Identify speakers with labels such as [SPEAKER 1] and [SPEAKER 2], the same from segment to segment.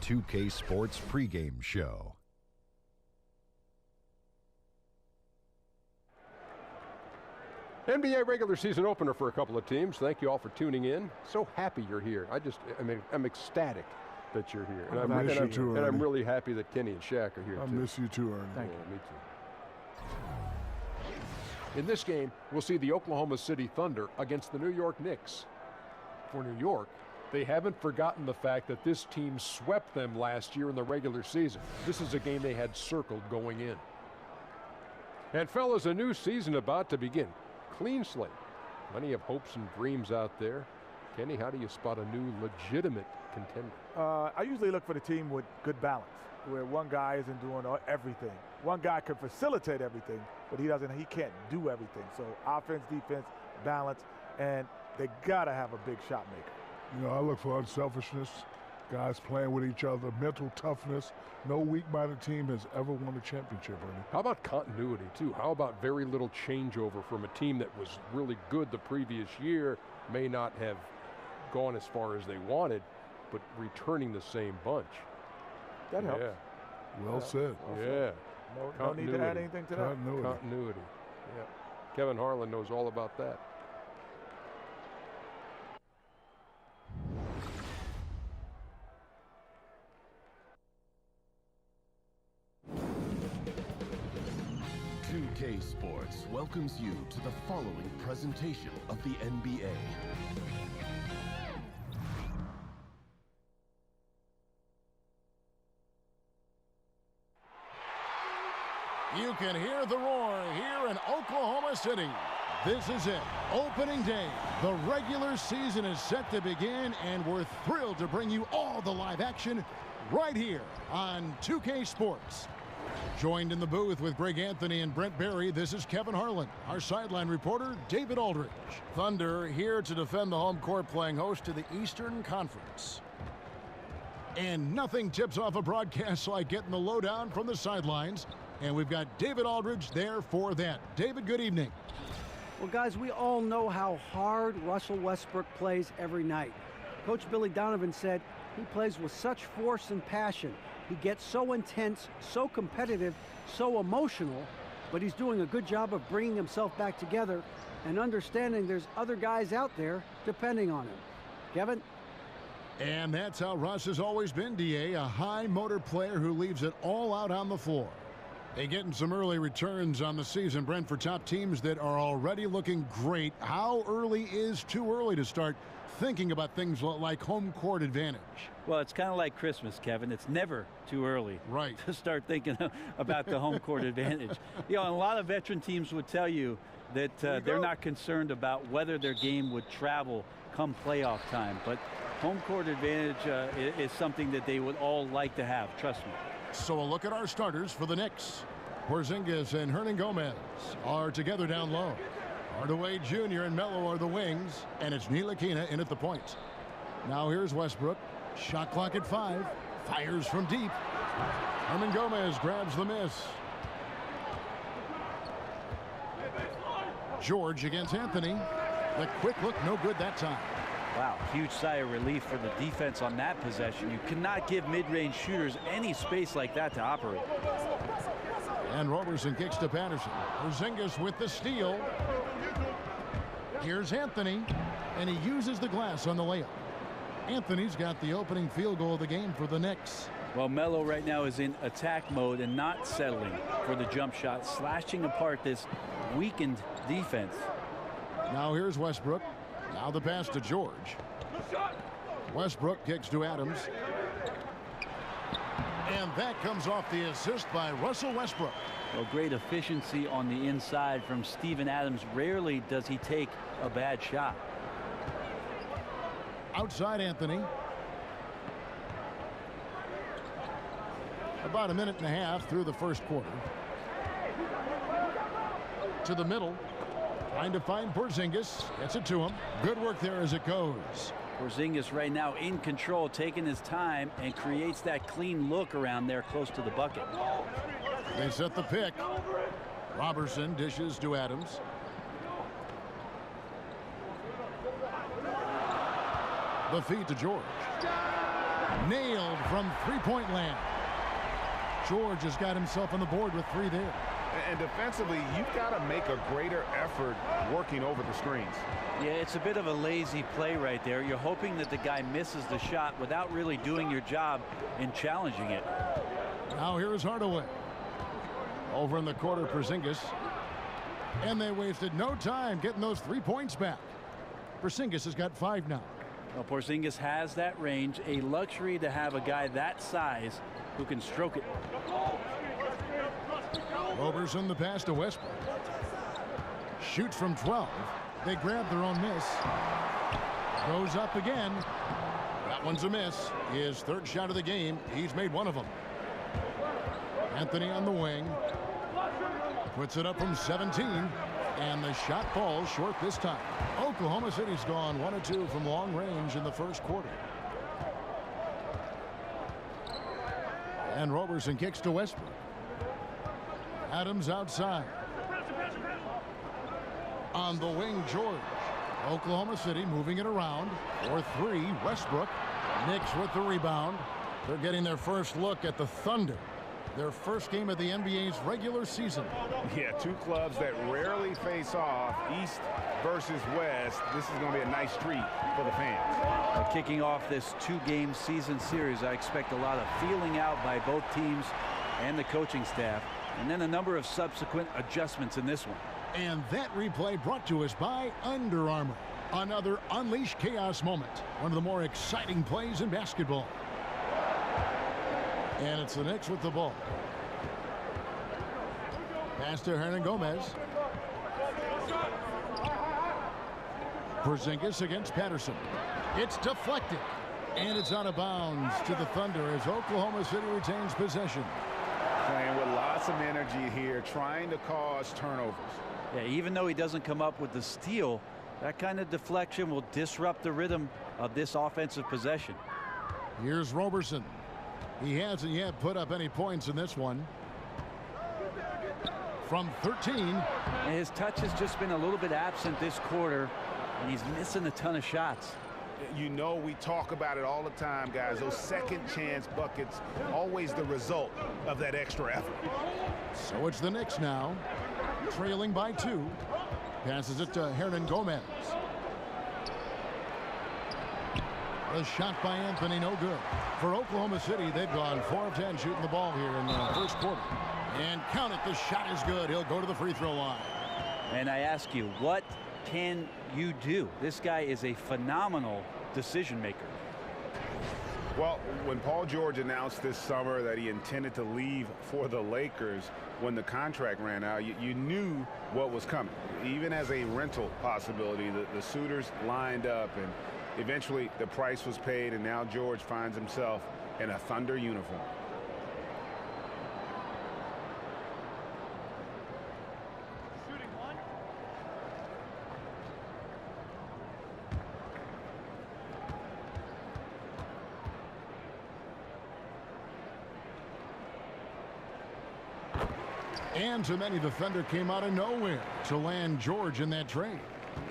[SPEAKER 1] 2K Sports pregame show.
[SPEAKER 2] NBA regular season opener for a couple of teams. Thank you all for tuning in. So happy you're here. I'm ecstatic that you're here.
[SPEAKER 3] And I'm
[SPEAKER 2] really happy that Kenny and Shaq are here too.
[SPEAKER 3] I miss you too, Ernie.
[SPEAKER 2] Thank you. Me too. In this game, we'll see the Oklahoma City Thunder against the New York Knicks. For New York, they haven't forgotten the fact that this team swept them last year in the regular season. This is a game they had circled going in. And fellas, a new season about to begin. Clean slate. Plenty of hopes and dreams out there. Kenny, how do you spot a new legitimate contender?
[SPEAKER 3] I usually look for the team with good balance, where one guy isn't doing everything. One guy can facilitate everything, but he can't do everything. So offense, defense, balance, and they gotta have a big shot maker.
[SPEAKER 4] You know, I look for unselfishness, guys playing with each other, mental toughness. No weak-minded team has ever won a championship, Ernie.
[SPEAKER 2] How about continuity, too? How about very little changeover from a team that was really good the previous year, may not have gone as far as they wanted, but returning the same bunch?
[SPEAKER 3] That helps.
[SPEAKER 4] Well said.
[SPEAKER 2] Yeah.
[SPEAKER 3] No need to add anything to that.
[SPEAKER 2] Continuity. Yeah. Kevin Harlan knows all about that.
[SPEAKER 5] K Sports welcomes you to the following presentation of the NBA.
[SPEAKER 6] You can hear the roar here in Oklahoma City. This is it, opening day. The regular season is set to begin, and we're thrilled to bring you all the live action right here on 2K Sports. Joined in the booth with Greg Anthony and Brent Barry, this is Kevin Harlan. Our sideline reporter, David Aldridge. Thunder here to defend the home court, playing host to the Eastern Conference. And nothing tips off a broadcast like getting the lowdown from the sidelines. And we've got David Aldridge there for that. David, good evening.
[SPEAKER 7] Well, guys, we all know how hard Russell Westbrook plays every night. Coach Billy Donovan said he plays with such force and passion. He gets so intense, so competitive, so emotional, but he's doing a good job of bringing himself back together and understanding there's other guys out there depending on him. Kevin?
[SPEAKER 6] And that's how Russ has always been, D.A., a high motor player who leaves it all out on the floor. They're getting some early returns on the season, Brent, for top teams that are already looking great. How early is too early to start thinking about things like home court advantage?
[SPEAKER 8] Well, it's kind of like Christmas, Kevin. It's never too early to start thinking about the home court advantage. You know, and a lot of veteran teams would tell you that they're not concerned about whether their game would travel come playoff time. But home court advantage is something that they would all like to have, trust me.
[SPEAKER 6] So a look at our starters for the Knicks. Porzingis and Hernangomez are together down low. Hardaway Jr. and Melo are the wings, and it's Ntilikina in at the point. Now here's Westbrook. Shot clock at 5. Fires from deep. Hernangomez grabs the miss. George against Anthony. The quick look, no good that time.
[SPEAKER 8] Wow, huge sigh of relief for the defense on that possession. You cannot give mid-range shooters any space like that to operate.
[SPEAKER 6] And Roberson kicks to Patterson. Porzingis with the steal. Here's Anthony, and he uses the glass on the layup. Anthony's got the opening field goal of the game for the Knicks.
[SPEAKER 8] Well, Melo right now is in attack mode and not settling for the jump shot, slashing apart this weakened defense.
[SPEAKER 6] Now here's Westbrook. Now the pass to George. Westbrook kicks to Adams. And that comes off the assist by Russell Westbrook.
[SPEAKER 8] Well, great efficiency on the inside from Steven Adams. Rarely does he take a bad shot.
[SPEAKER 6] Outside Anthony. About a minute and a half through the first quarter. To the middle. Trying to find Porzingis. Gets it to him. Good work there as it goes.
[SPEAKER 8] Porzingis right now in control, taking his time, and creates that clean look around there close to the bucket.
[SPEAKER 6] They set the pick. Robertson dishes to Adams. The feed to George. Nailed from three-point land. George has got himself on the board with 3 there.
[SPEAKER 9] And defensively, you've got to make a greater effort working over the screens.
[SPEAKER 8] Yeah, it's a bit of a lazy play right there. You're hoping that the guy misses the shot without really doing your job in challenging it.
[SPEAKER 6] Now here's Hardaway. Over in the corner, Porzingis. And they wasted no time getting those 3 points back. Porzingis has got 5 now.
[SPEAKER 8] Well, Porzingis has that range, a luxury to have a guy that size who can stroke it.
[SPEAKER 6] Roberson the pass to Westbrook. Shoots from 12. They grab their own miss. Goes up again. That one's a miss. His 3rd shot of the game. He's made 1 of them. Anthony on the wing. Puts it up from 17. And the shot falls short this time. Oklahoma City's gone 1 of 2 from long range in the 1st quarter. And Roberson kicks to Westbrook. Adams outside. On the wing, George. Oklahoma City moving it around. 4-3, Westbrook. Knicks with the rebound. They're getting their first look at the Thunder. Their first game of the NBA's regular season.
[SPEAKER 9] Yeah, 2 clubs that rarely face off, East versus West. This is going to be a nice treat for the fans.
[SPEAKER 8] Kicking off this 2-game season series, I expect a lot of feeling out by both teams and the coaching staff, and then a number of subsequent adjustments in this one.
[SPEAKER 6] And that replay brought to us by Under Armour. Another Unleash Chaos moment. One of the more exciting plays in basketball. And it's the Knicks with the ball. Pass to Hernangomez. Porzingis against Patterson. It's deflected. And it's out of bounds to the Thunder as Oklahoma City retains possession.
[SPEAKER 9] Playing with lots of energy here, trying to cause turnovers.
[SPEAKER 8] Yeah, even though he doesn't come up with the steal, that kind of deflection will disrupt the rhythm of this offensive possession.
[SPEAKER 6] Here's Roberson. He hasn't yet put up any points in this one. From 13.
[SPEAKER 8] And his touch has just been a little bit absent this quarter, and he's missing a ton of shots.
[SPEAKER 9] You know, we talk about it all the time, guys. Those second chance buckets, always the result of that extra effort.
[SPEAKER 6] So it's the Knicks now, trailing by 2. Passes it to Hernangomez. The shot by Anthony, no good. For Oklahoma City, they've gone 4 of 10 shooting the ball here in the 1st quarter. And count it, the shot is good. He'll go to the free throw line.
[SPEAKER 8] And I ask you, what can you do? This guy is a phenomenal decision maker.
[SPEAKER 9] Well, when Paul George announced this summer that he intended to leave for the Lakers when the contract ran out, you knew what was coming. Even as a rental possibility, the suitors lined up, and eventually the price was paid, and now George finds himself in a Thunder uniform.
[SPEAKER 6] And to many, the Thunder came out of nowhere to land George in that trade.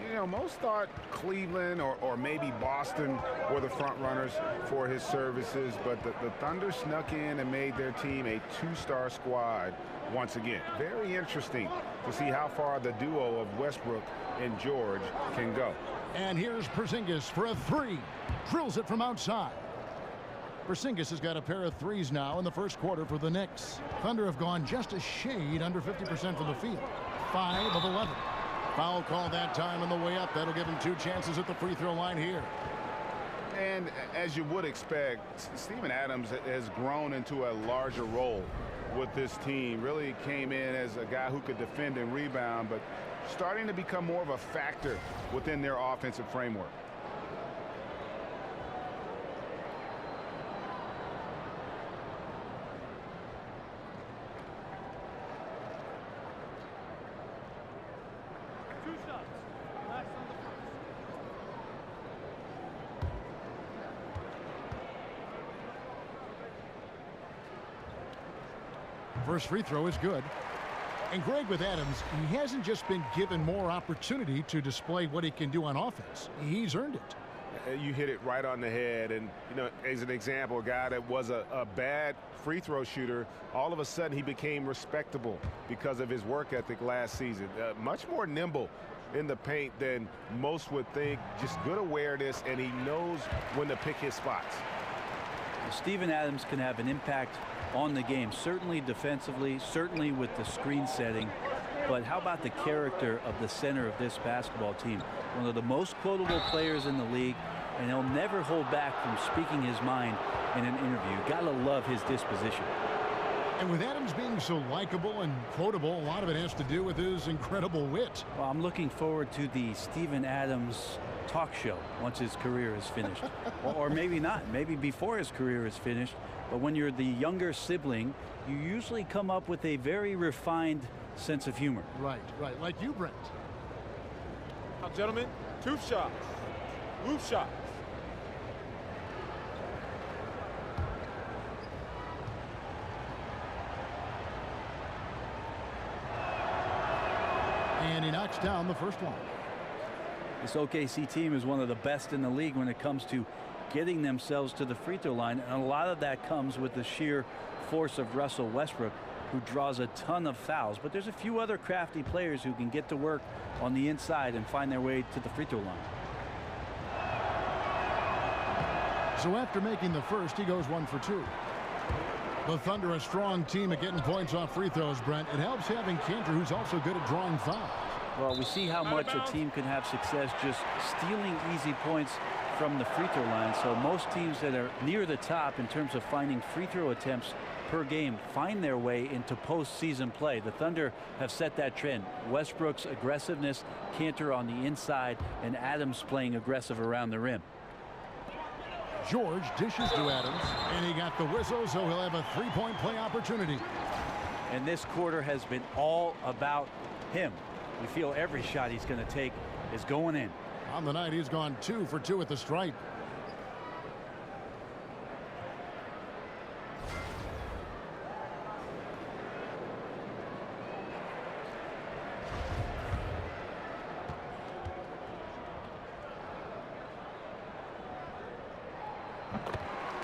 [SPEAKER 9] You know, most thought Cleveland or maybe Boston were the front runners for his services, but the Thunder snuck in and made their team a 2-star squad once again. Very interesting to see how far the duo of Westbrook and George can go.
[SPEAKER 6] And here's Porzingis for a 3. Drills it from outside. Porzingis has got a pair of 3s now in the 1st quarter for the Knicks. Thunder have gone just a shade under 50% from the field. 5 of 11. Foul call that time on the way up. That'll give him 2 chances at the free throw line here.
[SPEAKER 9] And as you would expect, Steven Adams has grown into a larger role with this team. Really came in as a guy who could defend and rebound, but starting to become more of a factor within their offensive framework.
[SPEAKER 6] First free throw is good. And Greg, with Adams, he hasn't just been given more opportunity to display what he can do on offense. He's earned it.
[SPEAKER 9] You hit it right on the head. And, you know, as an example, a guy that was a bad free throw shooter, all of a sudden he became respectable because of his work ethic last season. Much more nimble in the paint than most would think. Just good awareness, and he knows when to pick his spots.
[SPEAKER 8] Steven Adams can have an impact on the game, certainly defensively, certainly with the screen setting. But how about the character of the center of this basketball team? One of the most quotable players in the league, and he'll never hold back from speaking his mind in an interview. Gotta love his disposition.
[SPEAKER 6] And with Adams being so likable and quotable, a lot of it has to do with his incredible wit.
[SPEAKER 8] Well, I'm looking forward to the Steven Adams talk show once his career is finished. Or maybe not, maybe before his career is finished. But when you're the younger sibling, you usually come up with a very refined sense of humor.
[SPEAKER 6] Right, like you, Brent.
[SPEAKER 10] Now, gentlemen, two shots, loop shots.
[SPEAKER 6] And he knocks down the first one.
[SPEAKER 8] This OKC team is one of the best in the league when it comes to getting themselves to the free throw line, and a lot of that comes with the sheer force of Russell Westbrook, who draws a ton of fouls. But there's a few other crafty players who can get to work on the inside and find their way to the free throw line.
[SPEAKER 6] So after making the first, he goes 1 for 2. The Thunder, a strong team at getting points off free throws, Brent. It helps having Cantor, who's also good at drawing fouls.
[SPEAKER 8] Well, we see how much a team can have success just stealing easy points from the free throw line. So most teams that are near the top in terms of finding free throw attempts per game find their way into postseason play. The Thunder have set that trend. Westbrook's aggressiveness, Cantor on the inside, and Adams playing aggressive around the rim.
[SPEAKER 6] George dishes to Adams, and he got the whistle, so he'll have a three-point play opportunity.
[SPEAKER 8] And this quarter has been all about him. We feel every shot he's going to take is going in.
[SPEAKER 6] On the night, he's gone 2 for 2 at the stripe.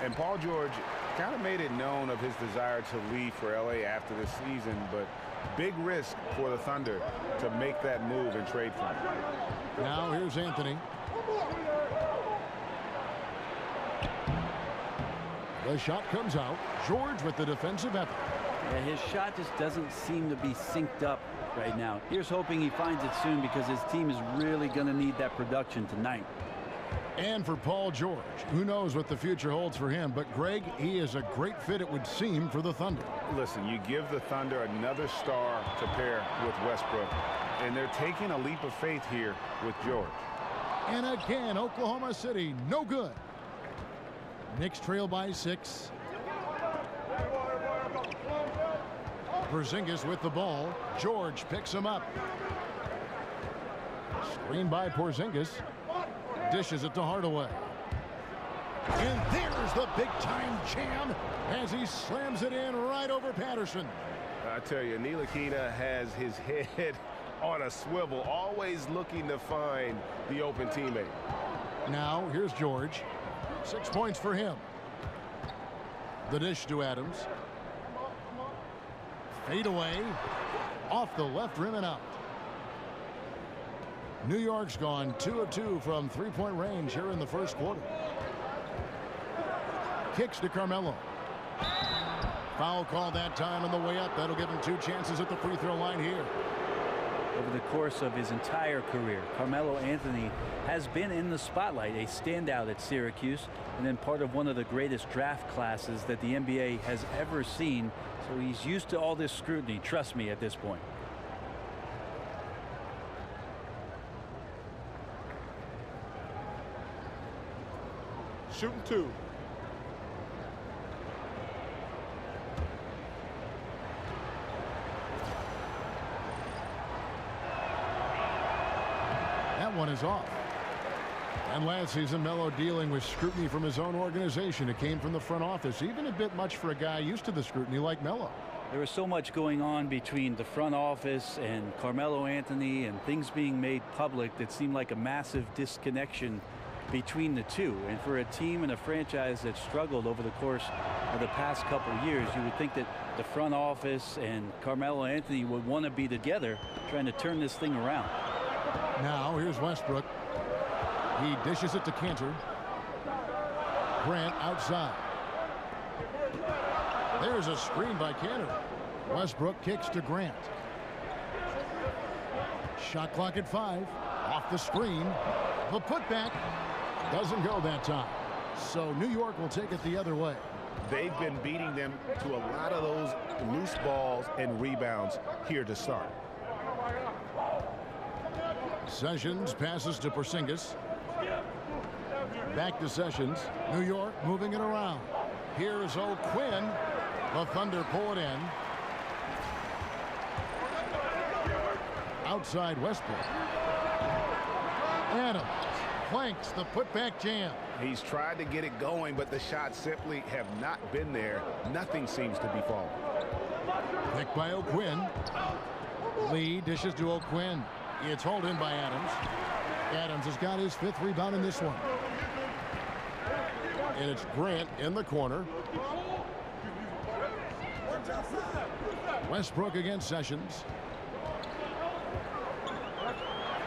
[SPEAKER 9] And Paul George kind of made it known of his desire to leave for LA after this season, but big risk for the Thunder to make that move and trade for him.
[SPEAKER 6] Now here's Anthony. The shot comes out. George with the defensive effort.
[SPEAKER 8] Yeah, his shot just doesn't seem to be synced up right now. Here's hoping he finds it soon, because his team is really going to need that production tonight.
[SPEAKER 6] And for Paul George, who knows what the future holds for him, but Greg, he is a great fit, it would seem, for the Thunder.
[SPEAKER 9] Listen, you give the Thunder another star to pair with Westbrook, and they're taking a leap of faith here with George.
[SPEAKER 6] And again, Oklahoma City, no good. Knicks trail by 6. Porzingis with the ball. George picks him up. Screen by Porzingis. Dishes it to Hardaway. And there's the big-time jam as he slams it in right over Patterson.
[SPEAKER 9] I tell you, Ntilikina has his head on a swivel, always looking to find the open teammate.
[SPEAKER 6] Now, here's George. 6 points for him. The dish to Adams. Fade away. Off the left rim and out. New York's gone 2 of 2 from three-point range here in the first quarter. Kicks to Carmelo. Foul call that time on the way up. That'll give him 2 chances at the free throw line here.
[SPEAKER 8] Over the course of his entire career, Carmelo Anthony has been in the spotlight, a standout at Syracuse, and then part of one of the greatest draft classes that the NBA has ever seen. So he's used to all this scrutiny, trust me, at this point.
[SPEAKER 10] Shooting 2.
[SPEAKER 6] That one is off. And last season, Melo dealing with scrutiny from his own organization. It came from the front office, even a bit much for a guy used to the scrutiny like Melo.
[SPEAKER 8] There was so much going on between the front office and Carmelo Anthony and things being made public that seemed like a massive disconnection between the two. And for a team and a franchise that struggled over the course of the past couple of years, you would think that the front office and Carmelo Anthony would want to be together trying to turn this thing around.
[SPEAKER 6] Now here's Westbrook. He dishes it to Cantor. Grant outside. There's a screen by Cantor. Westbrook kicks to Grant. Shot clock at 5. Off the screen. The putback doesn't go that time. So New York will take it the other way.
[SPEAKER 9] They've been beating them to a lot of those loose balls and rebounds here to start.
[SPEAKER 6] Sessions passes to Porzingis. Back to Sessions. New York moving it around. Here's O'Quinn. The Thunder pull it in. Outside Westbrook. Adams planks the putback jam.
[SPEAKER 9] He's tried to get it going, but the shots simply have not been there. Nothing seems to be falling.
[SPEAKER 6] Picked by O'Quinn. Lee dishes to O'Quinn. It's hauled in by Adams. Adams has got his 5th rebound in this one. And it's Grant in the corner. Westbrook against Sessions.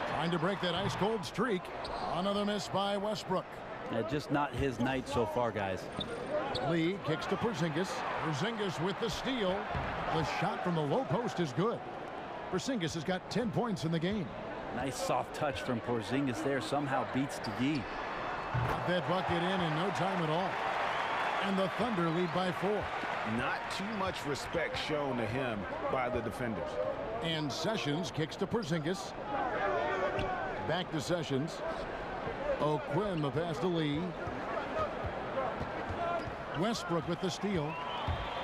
[SPEAKER 6] Trying to break that ice-cold streak. Another miss by Westbrook.
[SPEAKER 8] Just not his night so far, guys.
[SPEAKER 6] Lee kicks to Porzingis. Porzingis with the steal. The shot from the low post is good. Porzingis has got 10 points in the game.
[SPEAKER 8] Nice soft touch from Porzingis there. Somehow beats DeGee.
[SPEAKER 6] Got that bucket in no time at all. And the Thunder lead by 4.
[SPEAKER 9] Not too much respect shown to him by the defenders.
[SPEAKER 6] And Sessions kicks to Porzingis. Back to Sessions. O'Quinn the pass to Lee. Westbrook with the steal.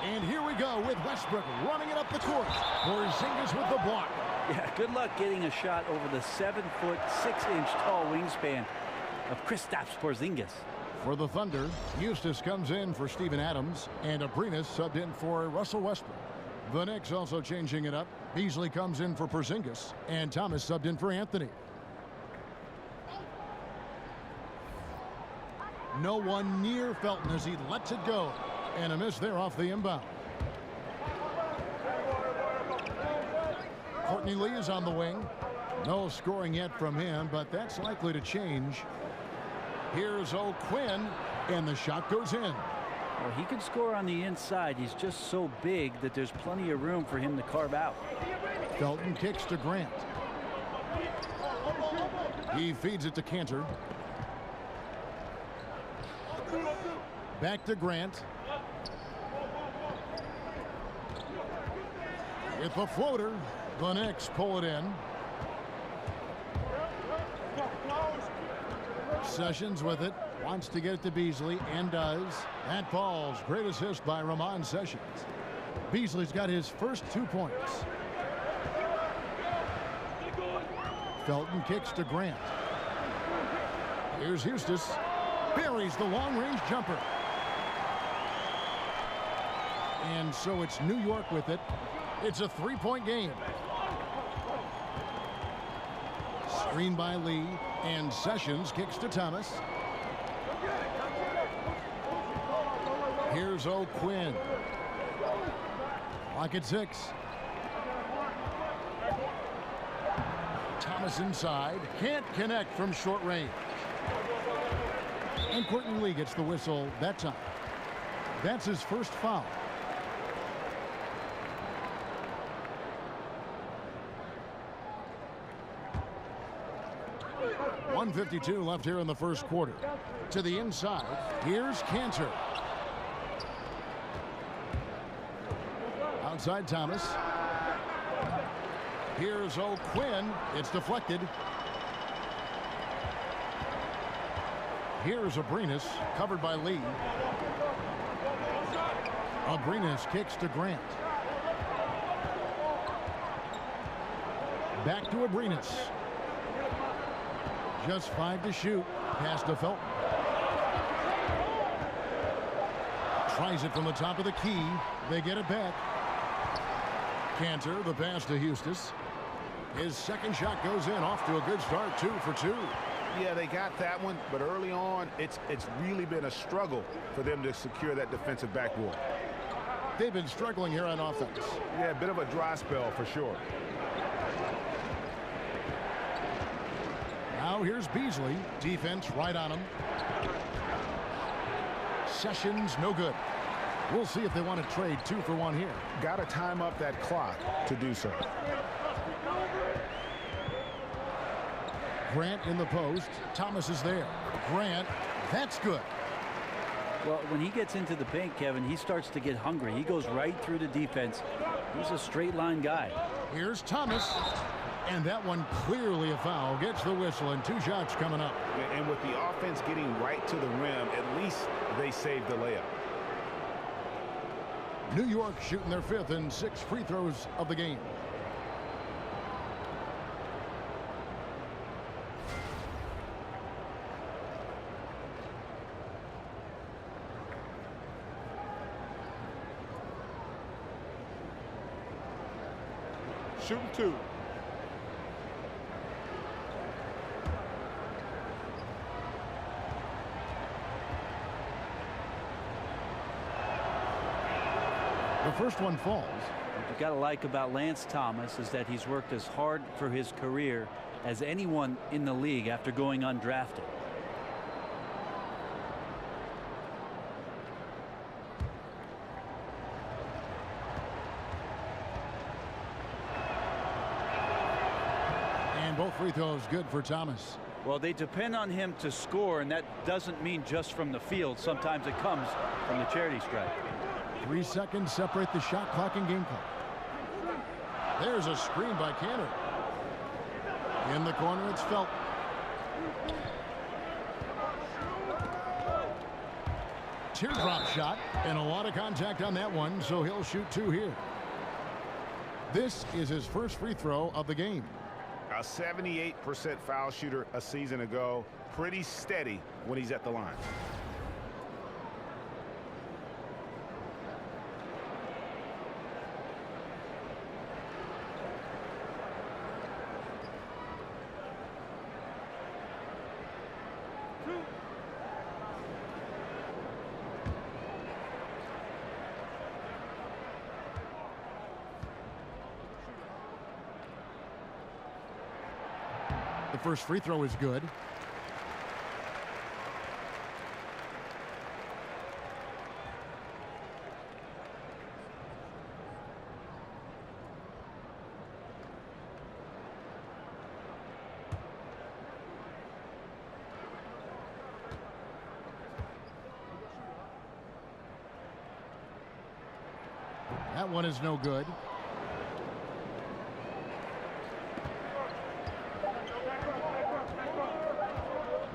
[SPEAKER 6] And here we go with Westbrook running it up the court. Porzingis with the block.
[SPEAKER 8] Yeah, good luck getting a shot over the 7-foot, 6-inch tall wingspan of Kristaps Porzingis.
[SPEAKER 6] For the Thunder, Eustace comes in for Steven Adams, and Abrinas subbed in for Russell Westbrook. The Knicks also changing it up. Beasley comes in for Porzingis, and Thomas subbed in for Anthony. No one near Felton as he lets it go. And a miss there off the inbound. Courtney Lee is on the wing. No scoring yet from him, but that's likely to change. Here's O'Quinn, and the shot goes in.
[SPEAKER 8] Well, he can score on the inside. He's just so big that there's plenty of room for him to carve out.
[SPEAKER 6] Felton kicks to Grant. He feeds it to Cantor. Back to Grant. With the floater, the Knicks pull it in. Sessions with it. Wants to get it to Beasley, and does. That falls. Great assist by Ramon Sessions. Beasley's got his first 2 points. Felton kicks to Grant. Here's Eustace. Buries the long-range jumper. And so it's New York with it. It's a 3-point game. Screen by Lee, and Sessions kicks to Thomas. Here's O'Quinn. Clock at 6. Thomas inside. Can't connect from short range. And Courtney Lee gets the whistle that time. That's his first foul. .152 left here in the first quarter. To the inside, here's Cantor. Outside Thomas. Here's O'Quinn. It's deflected. Here's Abrinas, covered by Lee. Abrinas kicks to Grant. Back to Abrinas. Just 5 to shoot. Pass to Felton. Tries it from the top of the key. They get it back. Cantor, the pass to Eustace. His second shot goes in, off to a good start, 2 for 2.
[SPEAKER 9] Yeah, they got that one, but early on, it's really been a struggle for them to secure that defensive backboard.
[SPEAKER 6] They've been struggling here on offense.
[SPEAKER 9] Yeah, a bit of a dry spell for sure.
[SPEAKER 6] Now here's Beasley. Defense right on him. Sessions, no good. We'll see if they want to trade 2 for 1 here.
[SPEAKER 9] Got to time up that clock to do so.
[SPEAKER 6] Grant in the post. Thomas is there. Grant, that's good.
[SPEAKER 8] Well, when he gets into the paint, Kevin, he starts to get hungry. He goes right through the defense. He's a straight line guy.
[SPEAKER 6] Here's Thomas. And that one clearly a foul. Gets the whistle, and 2 shots coming up.
[SPEAKER 9] And with the offense getting right to the rim, at least they saved the layup.
[SPEAKER 6] New York shooting their 5th and 6th free throws of the game.
[SPEAKER 10] Shooting 2.
[SPEAKER 6] The first one falls.
[SPEAKER 8] What you got to like about Lance Thomas is that he's worked as hard for his career as anyone in the league after going undrafted.
[SPEAKER 6] And both free throws good for Thomas.
[SPEAKER 8] Well, they depend on him to score, and that doesn't mean just from the field. Sometimes it comes from the charity stripe.
[SPEAKER 6] 3 seconds separate the shot clock and game clock. There's a screen by Cantor. In the corner, it's Felt. Teardrop shot, and a lot of contact on that one, so he'll shoot 2 here. This is his first free throw of the game.
[SPEAKER 9] A 78% foul shooter a season ago. Pretty steady when he's at the line.
[SPEAKER 6] The first free throw is good. That one is no good.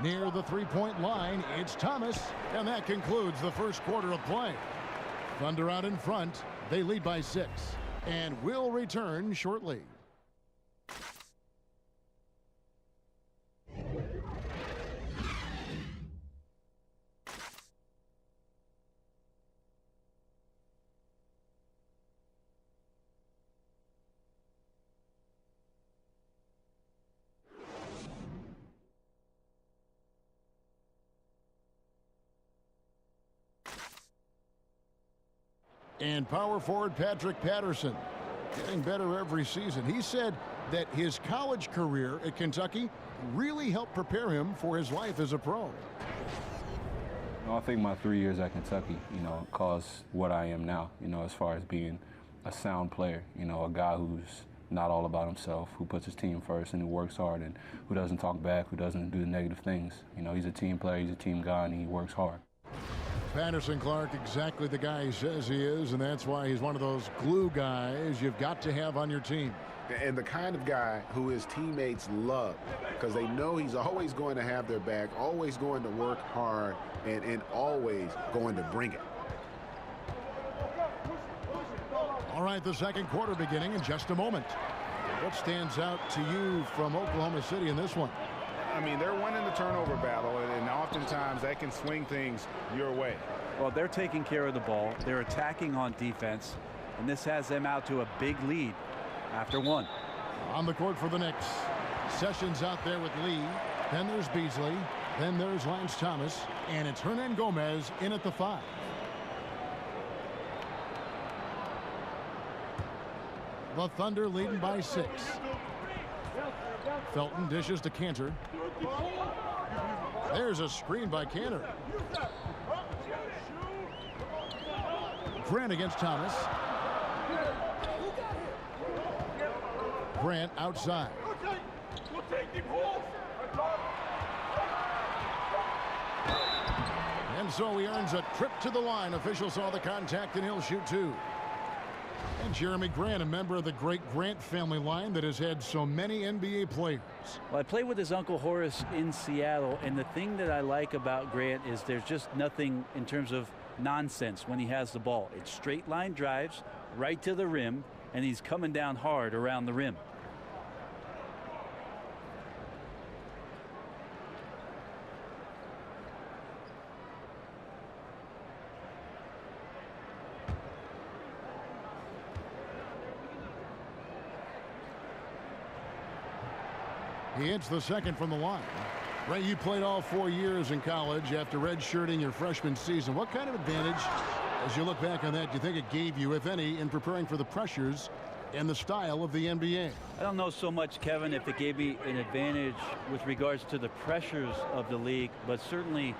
[SPEAKER 6] Near the three-point line, it's Thomas, and that concludes the first quarter of play. Thunder out in front. They lead by 6, and will return shortly. And power forward Patrick Patterson, getting better every season. He said that his college career at Kentucky really helped prepare him for his life as a pro.
[SPEAKER 11] I think my 3 years at Kentucky, caused what I am now, as far as being a sound player, a guy who's not all about himself, who puts his team first and who works hard and who doesn't talk back, who doesn't do the negative things. He's a team player, he's a team guy, and he works hard.
[SPEAKER 6] Patterson Clark, exactly the guy he says he is, and that's why he's one of those glue guys you've got to have on your team.
[SPEAKER 9] And the kind of guy who his teammates love, because they know he's always going to have their back, always going to work hard, and always going to bring it.
[SPEAKER 6] All right, the second quarter beginning in just a moment. What stands out to you from Oklahoma City in this one?
[SPEAKER 9] I mean, they're winning the turnover battle, and oftentimes that can swing things your way.
[SPEAKER 8] Well, they're taking care of the ball. They're attacking on defense, and this has them out to a big lead after 1.
[SPEAKER 6] On the court for the Knicks. Sessions out there with Lee. Then there's Beasley. Then there's Lance Thomas. And it's Hernan Gomez in at the 5. The Thunder leading by 6. Felton dishes to Cantor. There's a screen by Cantor. Grant against Thomas. Grant outside. And so he earns a trip to the line. Officials saw the contact and he'll shoot 2. And Jeremy Grant, a member of the great Grant family line that has had so many NBA players.
[SPEAKER 8] Well, I played with his uncle Horace in Seattle, and the thing that I like about Grant is there's just nothing in terms of nonsense when he has the ball. It's straight line drives right to the rim, and he's coming down hard around the rim.
[SPEAKER 6] He hits the second from the line. Ray, you played all 4 years in college after redshirting your freshman season. What kind of advantage, as you look back on that, do you think it gave you, if any, in preparing for the pressures and the style of the NBA?
[SPEAKER 8] I don't know so much, Kevin, if it gave me an advantage with regards to the pressures of the league, but certainly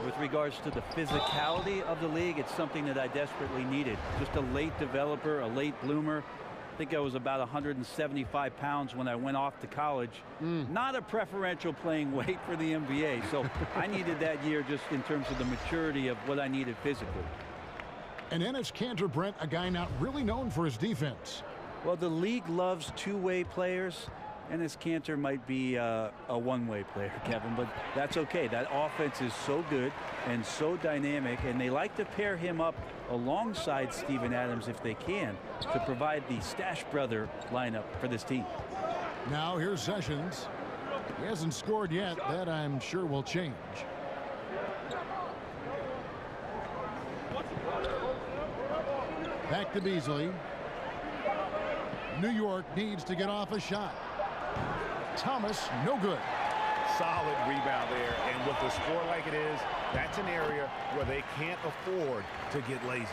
[SPEAKER 8] with regards to the physicality of the league, it's something that I desperately needed. Just a late developer, a late bloomer. I think I was about 175 pounds when I went off to college. Not a preferential playing weight for the NBA. So I needed that year just in terms of the maturity of what I needed physically.
[SPEAKER 6] And then it's Cantor, Brent, a guy not really known for his defense.
[SPEAKER 8] Well, the league loves two-way players. Enes Kanter might be a one-way player, Kevin, but that's okay. That offense is so good and so dynamic, and they like to pair him up alongside Steven Adams if they can to provide the Stash Brother lineup for this team.
[SPEAKER 6] Now here's Sessions. He hasn't scored yet. That I'm sure will change. Back to Beasley. New York needs to get off a shot. Thomas, no good.
[SPEAKER 9] Solid rebound there, and with the score like it is, that's an area where they can't afford to get lazy.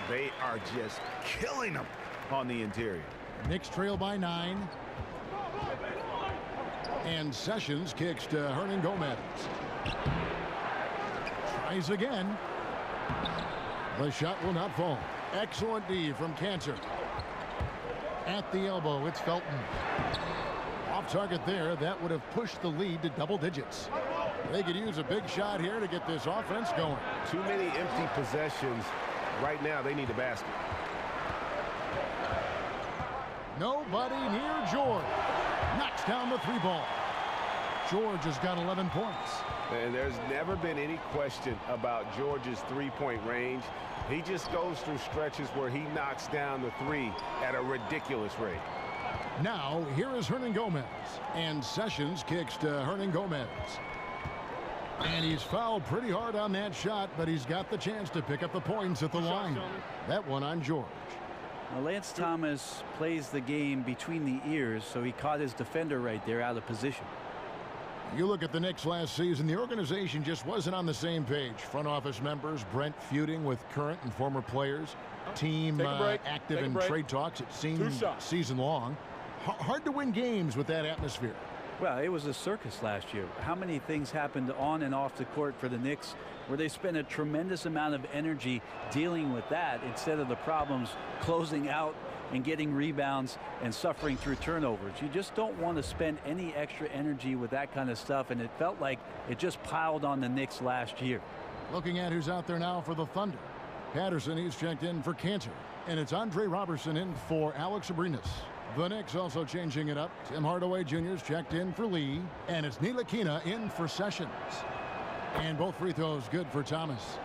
[SPEAKER 9] They are just killing them on the interior.
[SPEAKER 6] Knicks trail by 9. And Sessions kicks to Hernan Gomez. Tries again. The shot will not fall. Excellent D from Cantor. At the elbow, it's Felton. Off target there. That would have pushed the lead to double digits. They could use a big shot here to get this offense going.
[SPEAKER 9] Too many empty possessions. Right now, they need a basket.
[SPEAKER 6] Nobody near George. Knocks down the 3-ball. George has got 11 points.
[SPEAKER 9] And there's never been any question about George's three-point range. He just goes through stretches where he knocks down the 3 at a ridiculous rate.
[SPEAKER 6] Now, here is Hernan Gomez. And Sessions kicks to Hernan Gomez. And he's fouled pretty hard on that shot, but he's got the chance to pick up the points at the line. That one on George.
[SPEAKER 8] Now, Lance Thomas plays the game between the ears, so he caught his defender right there out of position.
[SPEAKER 6] You look at the Knicks last season, the organization just wasn't on the same page. Front office members, Brent feuding with current and former players. Team active in trade talks, it seemed season long. Hard to win games with that atmosphere.
[SPEAKER 8] Well, it was a circus last year. How many things happened on and off the court for the Knicks where they spent a tremendous amount of energy dealing with that instead of the problems closing out and getting rebounds and suffering through turnovers. You just don't want to spend any extra energy with that kind of stuff, and it felt like it just piled on the Knicks last year.
[SPEAKER 6] Looking at who's out there now for the Thunder. Patterson, he's checked in for Cantor, and it's Andre Robertson in for Alex Abrinas. The Knicks also changing it up. Tim Hardaway Jr.'s checked in for Lee, and it's Ntilikina in for Sessions. And both free throws good for Thomas.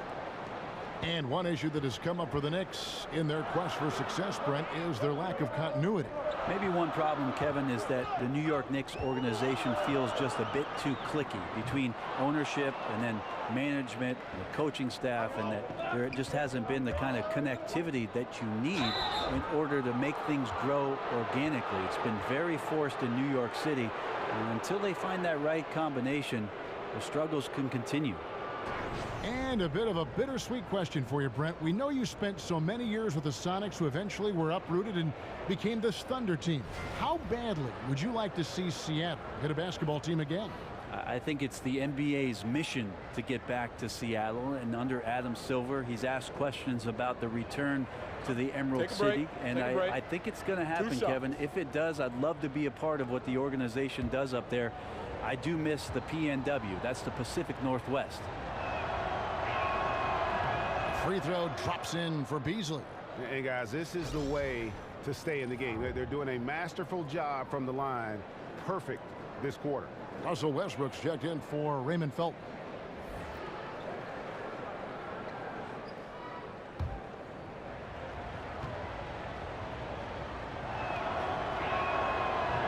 [SPEAKER 6] And one issue that has come up for the Knicks in their quest for success, Brent, is their lack of continuity.
[SPEAKER 8] Maybe one problem, Kevin, is that the New York Knicks organization feels just a bit too cliquey between ownership and then management, the coaching staff, and that there just hasn't been the kind of connectivity that you need in order to make things grow organically. It's been very forced in New York City, and until they find that right combination, the struggles can continue.
[SPEAKER 6] And a bit of a bittersweet question for you, Brent. We know you spent so many years with the Sonics, who eventually were uprooted and became this Thunder team. How badly would you like to see Seattle get a basketball team again?
[SPEAKER 8] I think it's the NBA's mission to get back to Seattle, and under Adam Silver, he's asked questions about the return to the Emerald City, and I think it's going to happen, Kevin. If it does, I'd love to be a part of what the organization does up there. I do miss the PNW. That's the Pacific Northwest.
[SPEAKER 6] Free throw drops in for Beasley.
[SPEAKER 9] And guys, this is the way to stay in the game. They're doing a masterful job from the line. Perfect this quarter.
[SPEAKER 6] Russell Westbrook's checked in for Raymond Felton.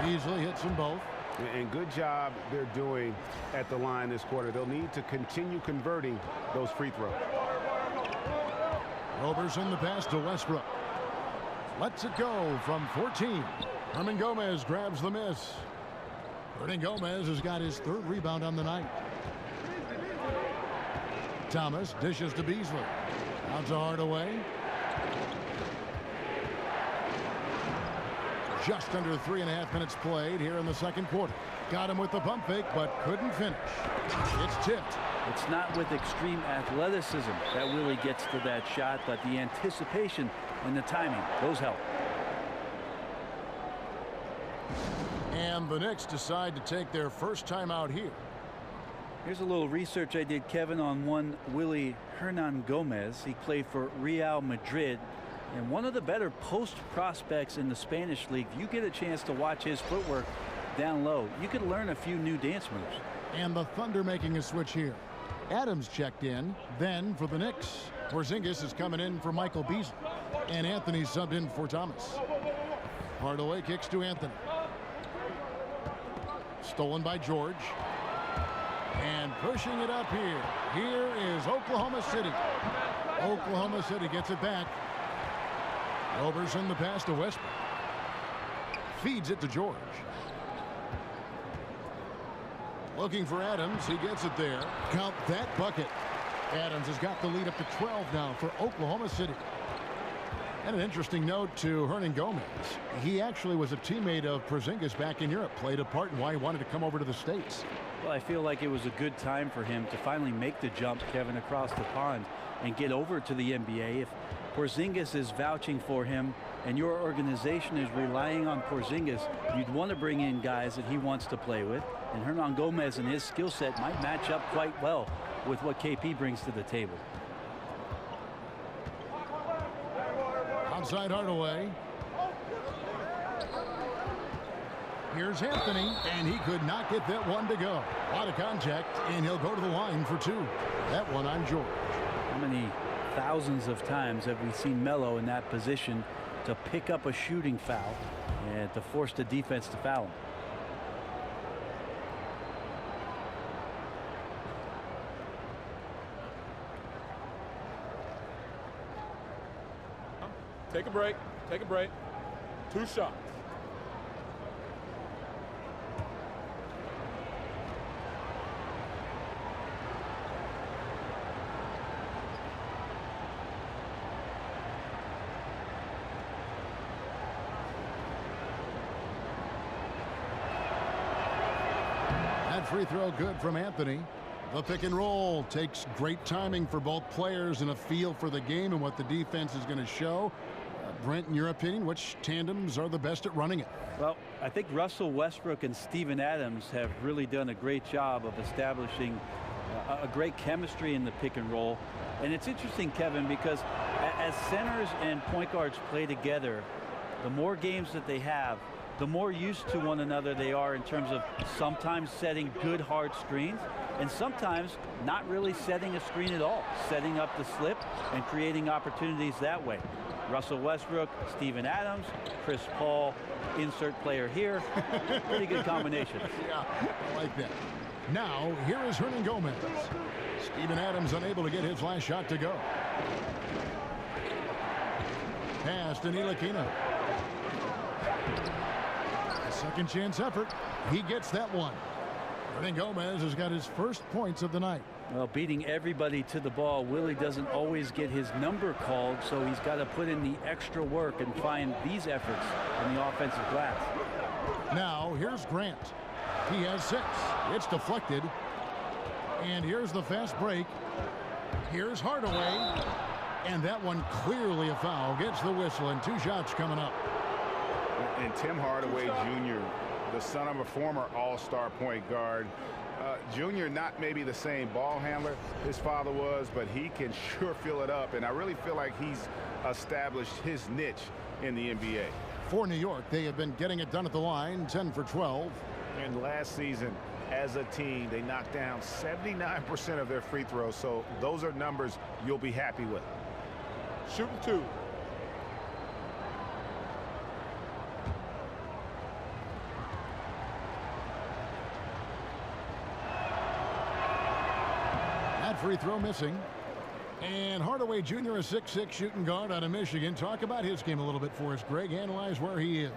[SPEAKER 6] Beasley hits them both.
[SPEAKER 9] And good job they're doing at the line this quarter. They'll need to continue converting those free throws.
[SPEAKER 6] Roberson the pass to Westbrook. Lets it go from 14. Hernan Gomez grabs the miss. Hernan Gomez has got his third rebound on the night. Thomas dishes to Beasley. Out to Hardaway. Just under 3.5 minutes played here in the second quarter. Got him with the pump fake, but couldn't finish. It's tipped.
[SPEAKER 8] It's not with extreme athleticism that really gets to that shot, but the anticipation and the timing, those help.
[SPEAKER 6] And the Knicks decide to take their first time out here.
[SPEAKER 8] Here's a little research I did, Kevin, on one Willie Hernan Gomez. He played for Real Madrid, and one of the better post prospects in the Spanish league. If you get a chance to watch his footwork down low, you could learn a few new dance moves.
[SPEAKER 6] And the Thunder making a switch here. Adams checked in. Then for the Knicks, Porzingis is coming in for Michael Beasley. And Anthony subbed in for Thomas. Hardaway kicks to Anthony. Stolen by George. And pushing it up here. Here is Oklahoma City. Oklahoma City gets it back. Roberson the pass to Westbrook. Feeds it to George. Looking for Adams. He gets it there. Count that bucket. Adams has got the lead up to 12 now for Oklahoma City. And an interesting note to Hernan Gomez. He actually was a teammate of Porzingis back in Europe. Played a part in why he wanted to come over to the States.
[SPEAKER 8] Well, I feel like it was a good time for him to finally make the jump, Kevin, across the pond and get over to the NBA. If Porzingis is vouching for him and your organization is relying on Porzingis, you'd want to bring in guys that he wants to play with. And Hernan Gomez and his skill set might match up quite well with what KP brings to the table.
[SPEAKER 6] Outside Hardaway. Here's Anthony, and he could not get that one to go. A lot of contact, and he'll go to the line for two. That one on George.
[SPEAKER 8] How many thousands of times have we seen Melo in that position to pick up a shooting foul and to force the defense to foul him?
[SPEAKER 10] Take a break. Take a break. 2 shots.
[SPEAKER 6] That free throw good from Anthony. The pick and roll takes great timing for both players and a feel for the game and what the defense is going to show. Brent, in your opinion, which tandems are the best at running it?
[SPEAKER 8] Well, I think Russell Westbrook and Steven Adams have really done a great job of establishing a great chemistry in the pick and roll. And it's interesting, Kevin, because as centers and point guards play together, the more games that they have, the more used to one another they are in terms of sometimes setting good hard screens and sometimes not really setting a screen at all, setting up the slip and creating opportunities that way. Russell Westbrook, Steven Adams, Chris Paul, insert player here. Pretty good combination.
[SPEAKER 6] Yeah, I like that. Now, here is Hernan Gomez. Steven Adams unable to get his last shot to go. Pass to Ntilikina. A second chance effort. He gets that one. Hernan Gomez has got his first points of the night.
[SPEAKER 8] Well, beating everybody to the ball, Willie doesn't always get his number called, so he's got to put in the extra work and find these efforts in the offensive glass.
[SPEAKER 6] Now, here's Grant. He has 6. It's deflected. And here's the fast break. Here's Hardaway. And that one clearly a foul. Gets the whistle, and 2 shots coming up.
[SPEAKER 9] And Tim Hardaway Jr., the son of a former all-star point guard. Junior, not maybe the same ball handler his father was, but he can sure fill it up. And I really feel like he's established his niche in the NBA.
[SPEAKER 6] For New York, they have been getting it done at the line, 10 for 12.
[SPEAKER 9] And last season, as a team, they knocked down 79% of their free throws. So those are numbers you'll be happy with.
[SPEAKER 10] Shooting 2.
[SPEAKER 6] That free throw missing. And Hardaway Jr., a 6'6" shooting guard out of Michigan. Talk about his game a little bit for us, Greg. Analyze where he is.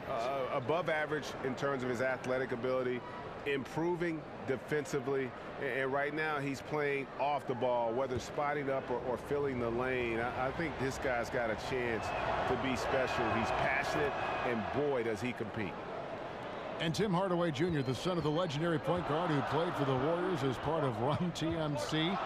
[SPEAKER 9] Above average in terms of his athletic ability, improving defensively, and right now he's playing off the ball, whether spotting up or filling the lane. I think this guy's got a chance to be special. He's passionate, and boy, does he compete.
[SPEAKER 6] And Tim Hardaway Jr., the son of the legendary point guard who played for the Warriors as part of Run TMC.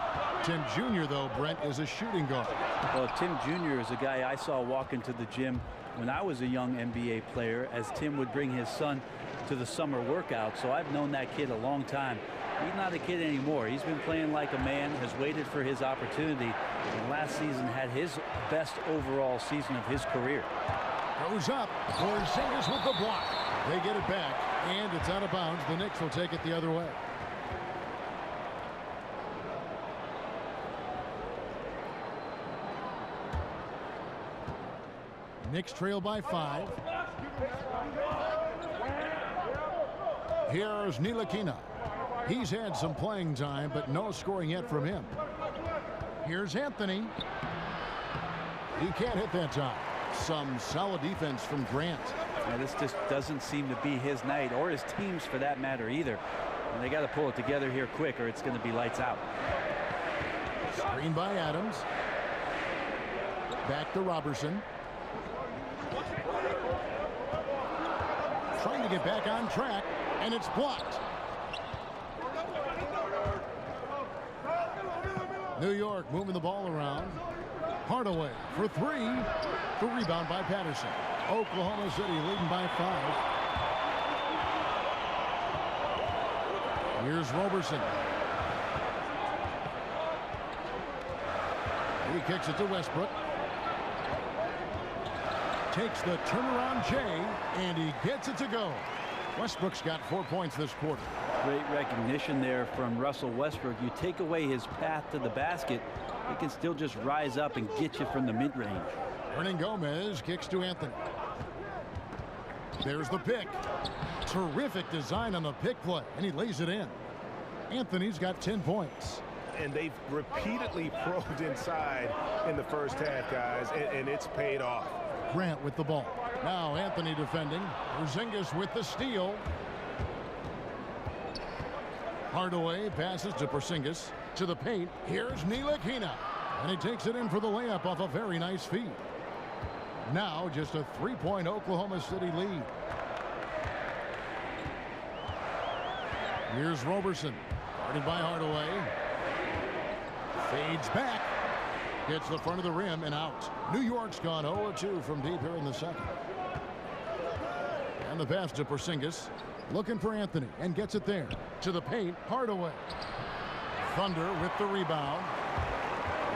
[SPEAKER 6] Tim Jr., though, Brent, is a shooting guard.
[SPEAKER 8] Well, Tim Jr. is a guy I saw walk into the gym when I was a young NBA player, as Tim would bring his son to the summer workout. So I've known that kid a long time. He's not a kid anymore. He's been playing like a man, has waited for his opportunity, and last season had his best overall season of his career.
[SPEAKER 6] Goes up. Porzingis with the block. They get it back, and it's out of bounds. The Knicks will take it the other way. Knicks trail by 5. Here's Ntilikina. He's had some playing time, but no scoring yet from him. Here's Anthony. He can't hit that time. Some solid defense from Grant.
[SPEAKER 8] Now, this just doesn't seem to be his night, or his team's for that matter either. And they got to pull it together here quick, or it's going to be lights out.
[SPEAKER 6] Screen by Adams. Back to Robertson. Trying to get back on track, and it's blocked. New York moving the ball around. Hardaway for 3. The rebound by Patterson. Oklahoma City leading by 5. Here's Robertson. He kicks it to Westbrook. Takes the turnaround J, and he gets it to go. Westbrook's got 4 points this quarter.
[SPEAKER 8] Great recognition there from Russell Westbrook. You take away his path to the basket, he can still just rise up and get you from the mid-range.
[SPEAKER 6] Hernan Gomez kicks to Anthony. There's the pick. Terrific design on the pick play, and he lays it in. Anthony's got 10 points.
[SPEAKER 9] And they've repeatedly probed inside in the first half, guys, and it's paid off.
[SPEAKER 6] Grant with the ball. Now Anthony defending. Porzingis with the steal. Hardaway passes to Porzingis. To the paint. Here's Ntilikina. And he takes it in for the layup off a very nice feed. Now just a 3-point Oklahoma City lead. Here's Robertson. Guarded by Hardaway. Fades back. Hits the front of the rim and out. New York's gone 0-2 from deep here in the second. And the pass to Porzingis. Looking for Anthony and gets it there. To the paint. Hardaway. Thunder with the rebound.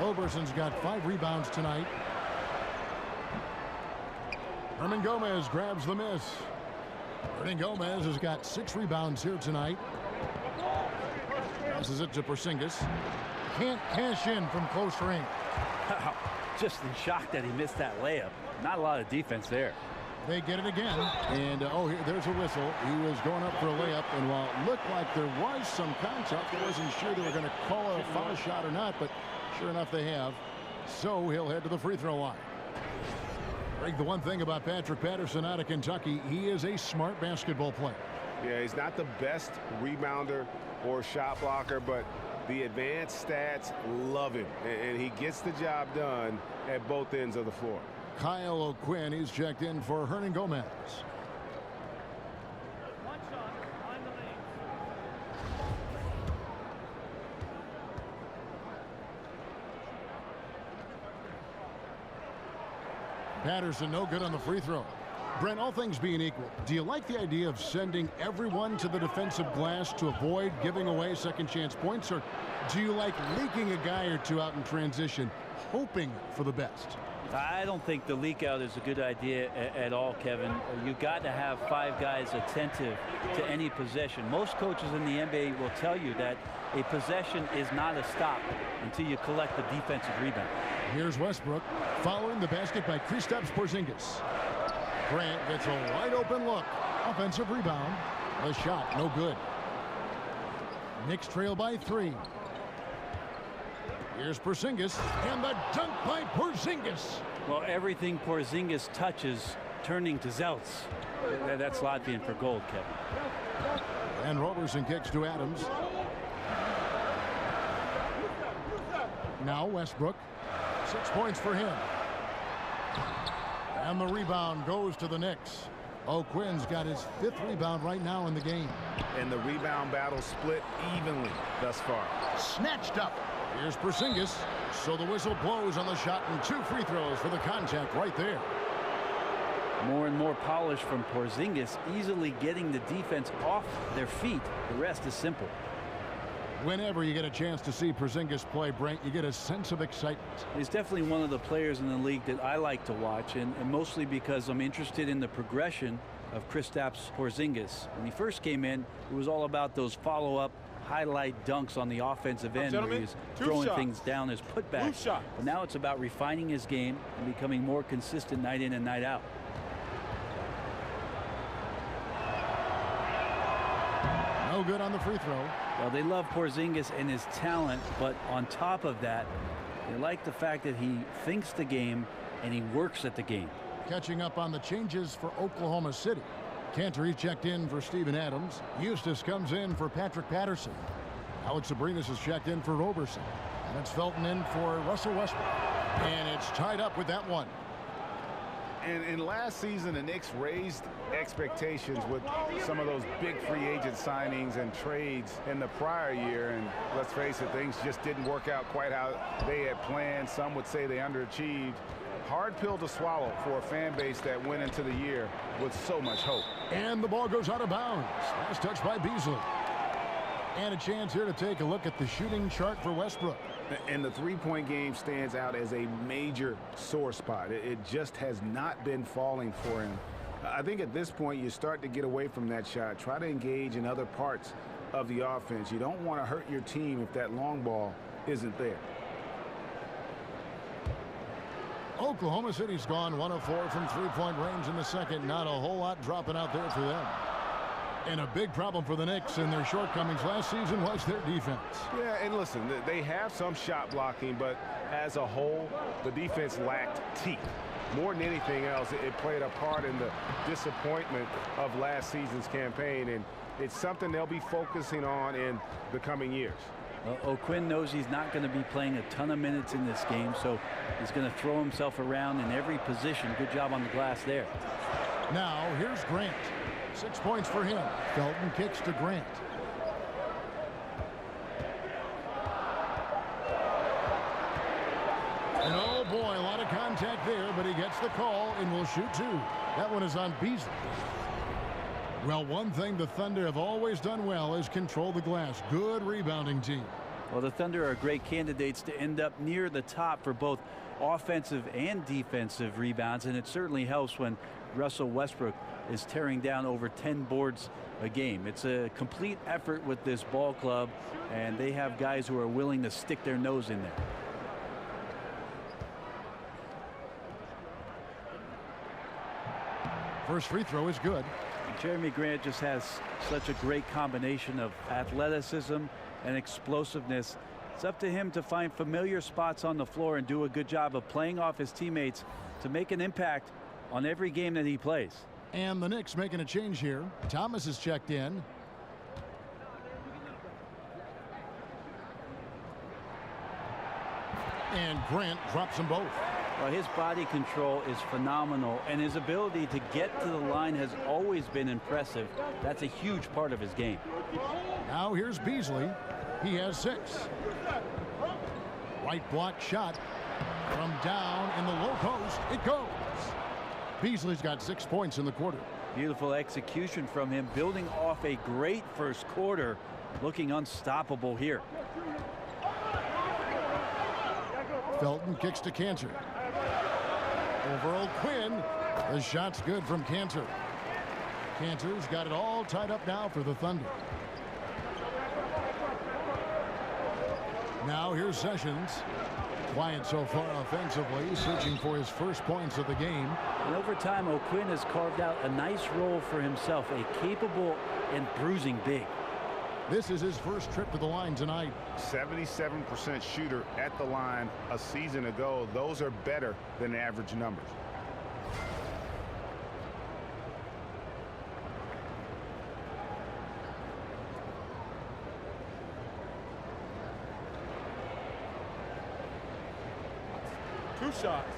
[SPEAKER 6] Roberson's got 5 rebounds tonight. Hernan Gomez grabs the miss. Hernan Gomez has got 6 rebounds here tonight. Passes it to Porzingis. Can't cash in from close range.
[SPEAKER 8] Just in shock that he missed that layup. Not a lot of defense there.
[SPEAKER 6] They get it again. And, there's a whistle. He was going up for a layup. And while it looked like there was some contact, I wasn't sure they were going to call a foul shot or not. But sure enough, they have. So he'll head to the free throw line. Greg, the one thing about Patrick Patterson out of Kentucky, he is a smart basketball player.
[SPEAKER 9] Yeah, he's not the best rebounder or shot blocker, but the advanced stats love him. And he gets the job done at both ends of the floor.
[SPEAKER 6] Kyle O'Quinn, he's checked in for Hernan Gomez. Patterson no good on the free throw. Brent, all things being equal, do you like the idea of sending everyone to the defensive glass to avoid giving away second chance points, or do you like leaking a guy or two out in transition, hoping for the best?
[SPEAKER 8] I don't think the leak out is a good idea at all, Kevin. You got to have 5 guys attentive to any possession. Most coaches in the NBA will tell you that a possession is not a stop until you collect the defensive rebound.
[SPEAKER 6] Here's Westbrook following the basket by Kristaps Porzingis. Grant gets a wide open look. Offensive rebound. The shot no good. Knicks trail by 3. Here's Porzingis, and the dunk by Porzingis.
[SPEAKER 8] Well, everything Porzingis touches turning to Zelts. That's Latvian for gold, Kevin.
[SPEAKER 6] And Roberson kicks to Adams. Now Westbrook. 6 points for him. And the rebound goes to the Knicks. O'Quinn's got his 5th rebound right now in the game.
[SPEAKER 9] And the rebound battle split evenly thus far.
[SPEAKER 6] Snatched up. Here's Porzingis. So the whistle blows on the shot and 2 free throws for the contact right there.
[SPEAKER 8] More and more polish from Porzingis, easily getting the defense off their feet. The rest is simple.
[SPEAKER 6] Whenever you get a chance to see Porzingis play, Brent, you get a sense of excitement.
[SPEAKER 8] He's definitely one of the players in the league that I like to watch, and mostly because I'm interested in the progression of Kristaps Porzingis. When he first came in, it was all about those follow-up highlight dunks on the offensive end where he's throwing things down as putbacks. But now it's about refining his game and becoming more consistent night in and night out.
[SPEAKER 6] No good on the free throw.
[SPEAKER 8] Well, they love Porzingis and his talent, but on top of that, they like the fact that he thinks the game and he works at the game.
[SPEAKER 6] Catching up on the changes for Oklahoma City. Cantor checked in for Steven Adams. Eustace comes in for Patrick Patterson. Alex Abrinas has checked in for Roberson. And it's Felton in for Russell Westbrook. And it's tied up with that one.
[SPEAKER 9] And last season, the Knicks raised expectations with some of those big free agent signings and trades in the prior year. And let's face it, things just didn't work out quite how they had planned. Some would say they underachieved. Hard pill to swallow for a fan base that went into the year with so much hope.
[SPEAKER 6] And the ball goes out of bounds. Last touch by Beasley. And a chance here to take a look at the shooting chart for Westbrook.
[SPEAKER 9] And the three-point game stands out as a major sore spot. It just has not been falling for him. I think at this point you start to get away from that shot. Try to engage in other parts of the offense. You don't want to hurt your team if that long ball isn't there.
[SPEAKER 6] Oklahoma City's gone 1 of 4 from three-point range in the second. Not a whole lot dropping out there for them. And a big problem for the Knicks and their shortcomings last season was their defense.
[SPEAKER 9] Yeah, and listen, they have some shot blocking, but as a whole, the defense lacked teeth. More than anything else, it played a part in the disappointment of last season's campaign, and it's something they'll be focusing on in the coming years.
[SPEAKER 8] O'Quinn knows he's not going to be playing a ton of minutes in this game, so he's going to throw himself around in every position. Good job on the glass there.
[SPEAKER 6] Now, here's Grant. 6 points for him. Felton kicks to Grant. And oh boy, a lot of contact there, but he gets the call and will shoot 2. That one is on Beasley. Well, one thing the Thunder have always done well is control the glass. Good rebounding team.
[SPEAKER 8] Well, the Thunder are great candidates to end up near the top for both offensive and defensive rebounds, and it certainly helps when Russell Westbrook is tearing down over 10 boards a game. It's a complete effort with this ball club, and they have guys who are willing to stick their nose in there.
[SPEAKER 6] First free throw is good.
[SPEAKER 8] Jeremy Grant just has such a great combination of athleticism and explosiveness. It's up to him to find familiar spots on the floor and do a good job of playing off his teammates to make an impact on every game that he plays.
[SPEAKER 6] And the Knicks making a change here. Thomas is checked in. And Grant drops them both.
[SPEAKER 8] Well, his body control is phenomenal, and his ability to get to the line has always been impressive. That's a huge part of his game.
[SPEAKER 6] Now here's Beasley. He has 6. White block shot from down in the low post. It goes. Beasley's got 6 points in the quarter.
[SPEAKER 8] Beautiful execution from him, building off a great first quarter, looking unstoppable here.
[SPEAKER 6] Felton kicks to Cantor. Over O'Quinn. The shot's good from Cantor. Cantor's got it all tied up now for the Thunder. Now here's Sessions. Quiet so far offensively, searching for his first points of the game.
[SPEAKER 8] And over time, O'Quinn has carved out a nice role for himself, a capable and bruising big.
[SPEAKER 6] This is his first trip to the line tonight.
[SPEAKER 9] 77% shooter at the line a season ago. Those are better than average numbers.
[SPEAKER 10] Two shots.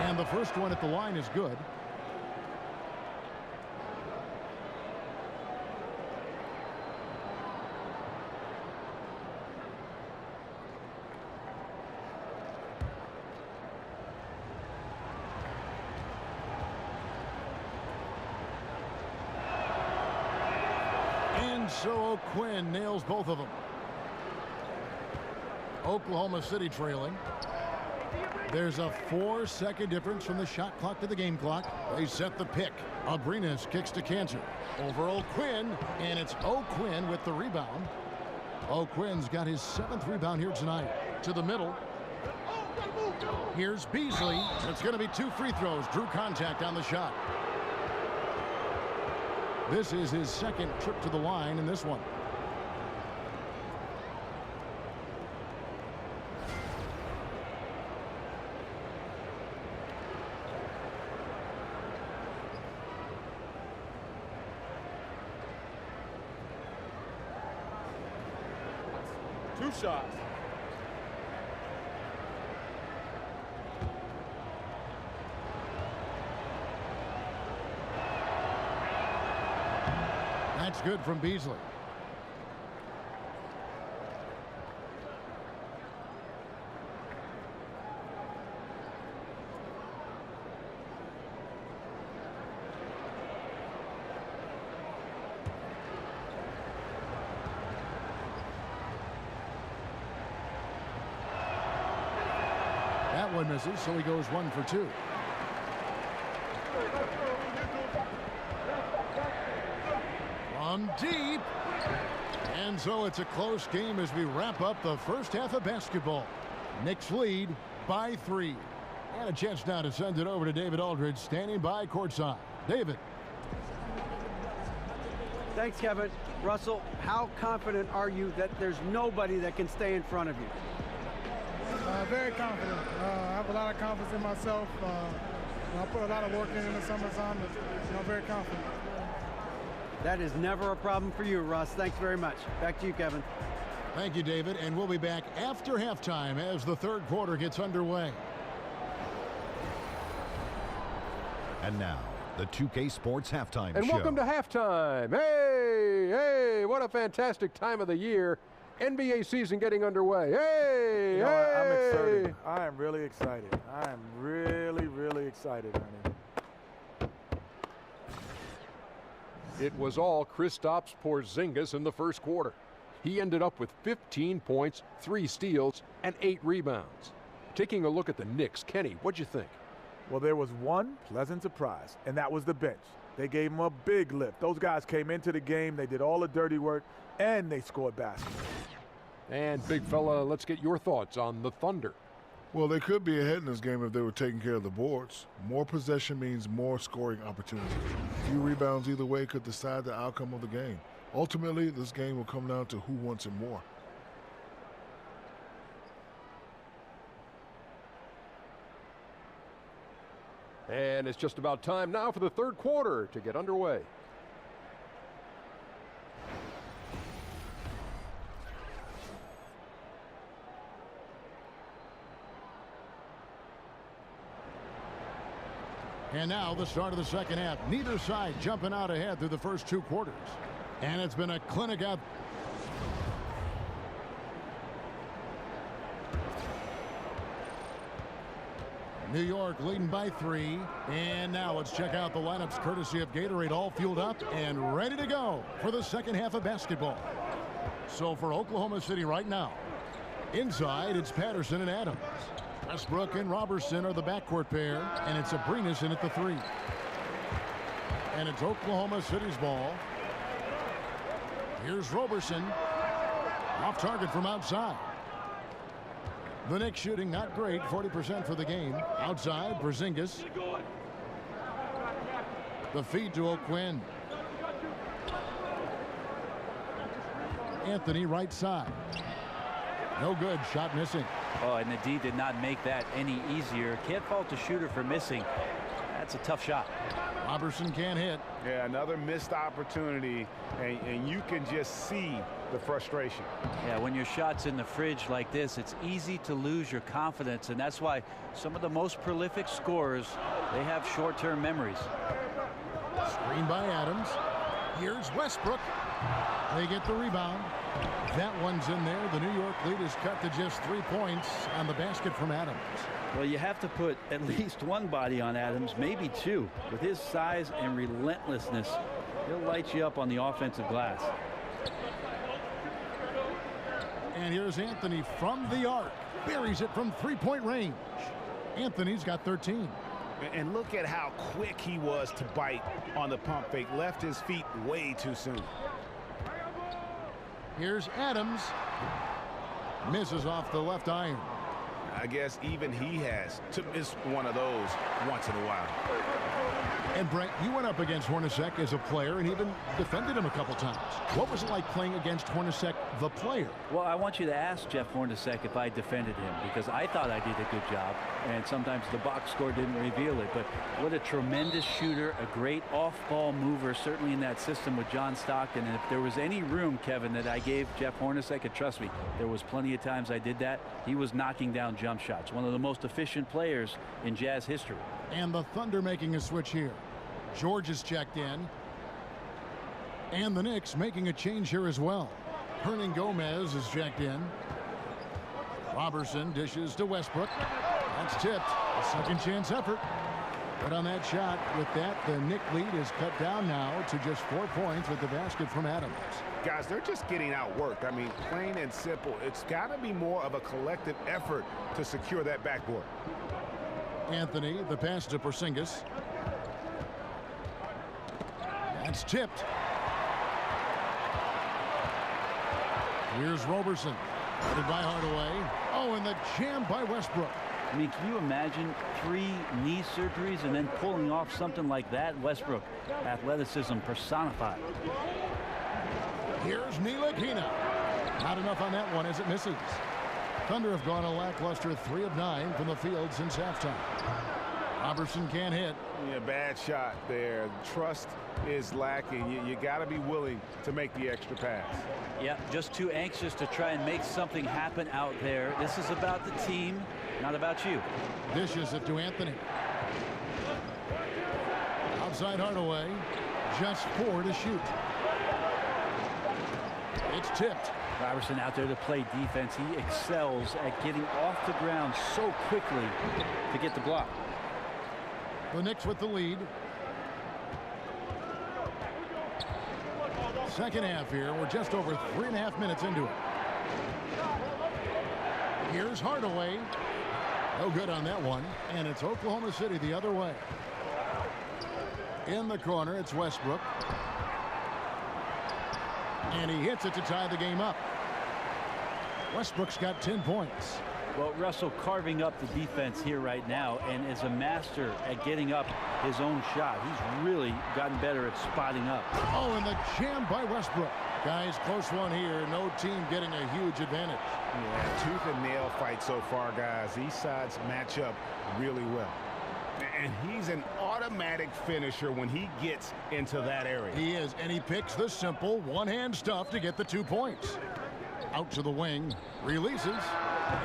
[SPEAKER 6] And the first one at the line is good. And so O'Quinn nails both of them. Oklahoma City trailing. There's a 4-second difference from the shot clock to the game clock. They set the pick. Abrinas kicks to Cantor. Over O'Quinn, and it's O'Quinn with the rebound. O'Quinn's got his 7th rebound here tonight. To the middle. Here's Beasley. It's going to be 2 free throws. Drew contact on the shot. This is his 2nd trip to the line in this one.
[SPEAKER 10] Two shots.
[SPEAKER 6] That's good from Beasley. That one misses, so he goes 1 for 2. From deep. And so it's a close game as we wrap up the first half of basketball. Knicks lead by 3. And a chance now to send it over to David Aldridge, standing by courtside. David.
[SPEAKER 7] Thanks, Kevin. Russell, how confident are you that there's nobody that can stay in front of you?
[SPEAKER 12] Very confident. I have a lot of confidence in myself. I put a lot of work in the summertime. I'm very confident.
[SPEAKER 7] That is never a problem for you, Russ. Thanks very much. Back to you, Kevin.
[SPEAKER 6] Thank you, David. And we'll be back after halftime as the third quarter gets underway.
[SPEAKER 1] And now, the 2K Sports Halftime Show.
[SPEAKER 2] And welcome to halftime. Hey, what a fantastic time of the year. NBA season getting underway. Hey,
[SPEAKER 3] I'm excited. I am really excited. I am really, really excited, honey.
[SPEAKER 2] It was all Kristaps Porzingis in the first quarter. He ended up with 15 points, 3 steals, and 8 rebounds. Taking a look at the Knicks, Kenny, what'd you think?
[SPEAKER 3] Well, there was one pleasant surprise, and that was the bench. They gave him a big lift. Those guys came into the game, they did all the dirty work, and they scored baskets.
[SPEAKER 2] And big fella, let's get your thoughts on the Thunder.
[SPEAKER 4] Well, they could be ahead in this game if they were taking care of the boards. More possession means more scoring opportunities. Few rebounds either way could decide the outcome of the game. Ultimately, this game will come down to who wants it more.
[SPEAKER 2] And it's just about time now for the third quarter to get underway.
[SPEAKER 6] And now the start of the second half. Neither side jumping out ahead through the first 2 quarters. And it's been a clinic out. New York leading by 3. And now let's check out the lineups courtesy of Gatorade, all fueled up and ready to go for the second half of basketball. So for Oklahoma City right now, inside it's Patterson and Adams. Westbrook and Robertson are the backcourt pair, and it's Abrines in at the 3. And it's Oklahoma City's ball. Here's Robertson. Off target from outside. The Knicks shooting not great, 40% for the game. Outside, Porzingis. The feed to O'Quinn. Anthony right side. No good, shot missing.
[SPEAKER 8] Oh, and the D did not make that any easier. Can't fault the shooter for missing. That's a tough shot.
[SPEAKER 6] Robertson can't hit.
[SPEAKER 9] Yeah, another missed opportunity, and you can just see the frustration.
[SPEAKER 8] Yeah, when your shot's in the fridge like this, it's easy to lose your confidence, and that's why some of the most prolific scorers, they have short-term memories.
[SPEAKER 6] Screen by Adams. Here's Westbrook. They get the rebound. That one's in there. The New York lead is cut to just 3 points on the basket from Adams.
[SPEAKER 8] Well, you have to put at least one body on Adams, maybe 2. With his size and relentlessness, he'll light you up on the offensive glass.
[SPEAKER 6] And here's Anthony from the arc. Buries it from 3-point range. Anthony's got 13.
[SPEAKER 9] And look at how quick he was to bite on the pump fake. Left his feet way too soon.
[SPEAKER 6] Here's Adams. Misses off the left iron.
[SPEAKER 9] I guess even he has to miss one of those once in a while.
[SPEAKER 6] And Brent, you went up against Hornacek as a player and even defended him a couple times. What was it like playing against Hornacek, the player?
[SPEAKER 8] Well, I want you to ask Jeff Hornacek if I defended him, because I thought I did a good job, and sometimes the box score didn't reveal it. But what a tremendous shooter, a great off-ball mover, certainly in that system with John Stockton. And if there was any room, Kevin, that I gave Jeff Hornacek, and trust me, there was plenty of times I did that, he was knocking down jump shots. One of the most efficient players in Jazz history.
[SPEAKER 6] And the Thunder making a switch here. George is checked in. And the Knicks making a change here as well. Hernan Gomez is checked in. Robertson dishes to Westbrook. That's tipped. A second chance effort. But on that shot, with that, the Knick lead is cut down now to just 4 points with the basket from Adams.
[SPEAKER 9] Guys, they're just getting outworked. I mean, plain and simple. It's got to be more of a collective effort to secure that backboard.
[SPEAKER 6] Anthony, the pass to Porzingis. That's tipped. Here's Robertson. Headed by Hardaway. Oh, and the jam by Westbrook.
[SPEAKER 8] I mean, can you imagine 3 knee surgeries and then pulling off something like that? Westbrook, athleticism personified.
[SPEAKER 6] Here's Ntilikina. Not enough on that one as it misses. Thunder have gone a lackluster 3 of 9 from the field since halftime. Robertson can't hit.
[SPEAKER 9] Yeah, bad shot there. Trust is lacking. You got to be willing to make the extra pass.
[SPEAKER 8] Yeah, just too anxious to try and make something happen out there. This is about the team, not about you.
[SPEAKER 6] Dishes it to Anthony. Outside Hardaway. Just 4 to shoot. It's tipped.
[SPEAKER 8] Robertson out there to play defense. He excels at getting off the ground so quickly to get the block.
[SPEAKER 6] The Knicks with the lead. Second half here. We're just over 3.5 minutes into it. Here's Hardaway. No good on that one. And it's Oklahoma City the other way. In the corner, it's Westbrook. And he hits it to tie the game up. Westbrook's got 10 points.
[SPEAKER 8] Well, Russell carving up the defense here right now and is a master at getting up his own shot. He's really gotten better at spotting up.
[SPEAKER 6] Oh, and the jam by Westbrook. Guys, close one here. No team getting a huge advantage.
[SPEAKER 9] Yeah, tooth and nail fight so far, guys. These sides match up really well. And he's an automatic finisher when he gets into that area.
[SPEAKER 6] He is, and he picks the simple one-hand stuff to get the 2 points. Out to the wing, releases,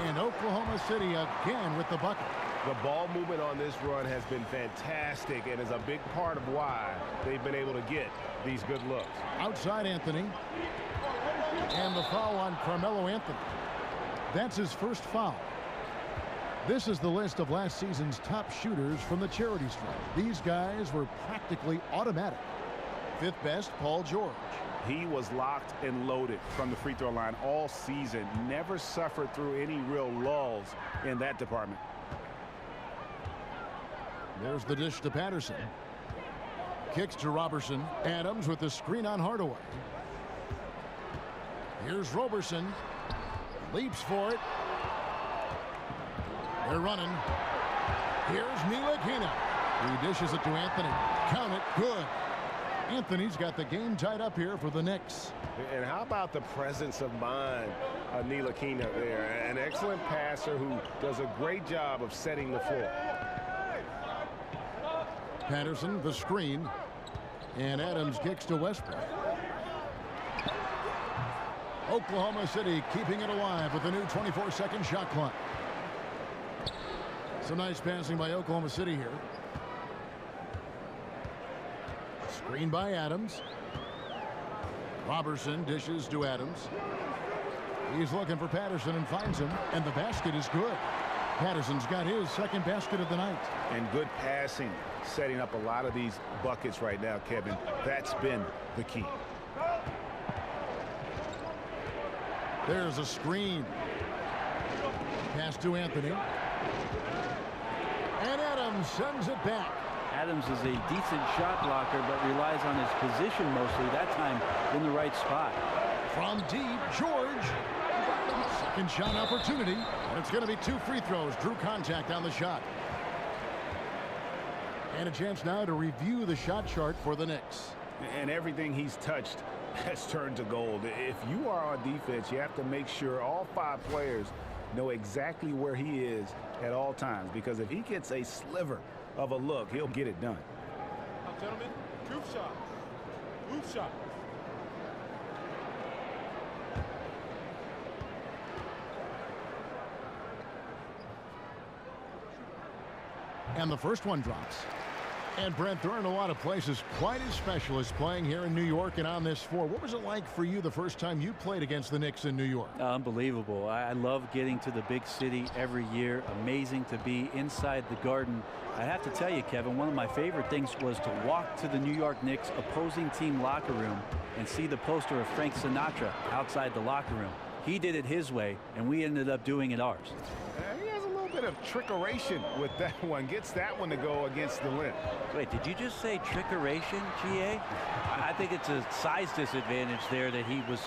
[SPEAKER 6] and Oklahoma City again with the bucket.
[SPEAKER 9] The ball movement on this run has been fantastic and is a big part of why they've been able to get these good looks.
[SPEAKER 6] Outside Anthony, and the foul on Carmelo Anthony. That's his first foul. This is the list of last season's top shooters from the charity stripe. These guys were practically automatic. Fifth best, Paul George.
[SPEAKER 9] He was locked and loaded from the free throw line all season. Never suffered through any real lulls in that department.
[SPEAKER 6] There's the dish to Patterson. Kicks to Robertson. Adams with the screen on Hardaway. Here's Robertson. Leaps for it. They're running. Here's Ntilikina. He dishes it to Anthony. Count it. Good. Anthony's got the game tied up here for the Knicks.
[SPEAKER 9] And how about the presence of mind of Ntilikina there? An excellent passer who does a great job of setting the floor.
[SPEAKER 6] Patterson, the screen. And Adams kicks to Westbrook. Oklahoma City keeping it alive with the new 24-second shot clock. Some nice passing by Oklahoma City here. Screen by Adams. Robertson dishes to Adams. He's looking for Patterson and finds him, and the basket is good. Patterson's got his second basket of the night.
[SPEAKER 9] And good passing, setting up a lot of these buckets right now, Kevin. That's been the key.
[SPEAKER 6] There's a screen. Pass to Anthony. And Adams sends it back.
[SPEAKER 8] Adams is a decent shot blocker, but relies on his position mostly, that time in the right spot.
[SPEAKER 6] From deep, George. Second shot opportunity. And it's going to be 2 free throws. Drew contact on the shot. And a chance now to review the shot chart for the Knicks.
[SPEAKER 9] And everything he's touched has turned to gold. If you are on defense, you have to make sure all 5 players know exactly where he is at all times, because if he gets a sliver of a look, he'll get it done.
[SPEAKER 10] Now, gentlemen, 2 shots. 2 shots.
[SPEAKER 6] And the first one drops. And Brent, there aren't a lot of places quite as special as playing here in New York and on this floor. What was it like for you the first time you played against the Knicks in New York?
[SPEAKER 8] Unbelievable. I love getting to the big city every year. Amazing to be inside the Garden. I have to tell you, Kevin, one of my favorite things was to walk to the New York Knicks opposing team locker room and see the poster of Frank Sinatra outside the locker room. He did it his way, and we ended up doing it ours.
[SPEAKER 9] He has a little bit of trickeration with that one. Gets that one to go against the rim.
[SPEAKER 8] Wait, did you just say trickeration, GA? I think it's a size disadvantage there that he was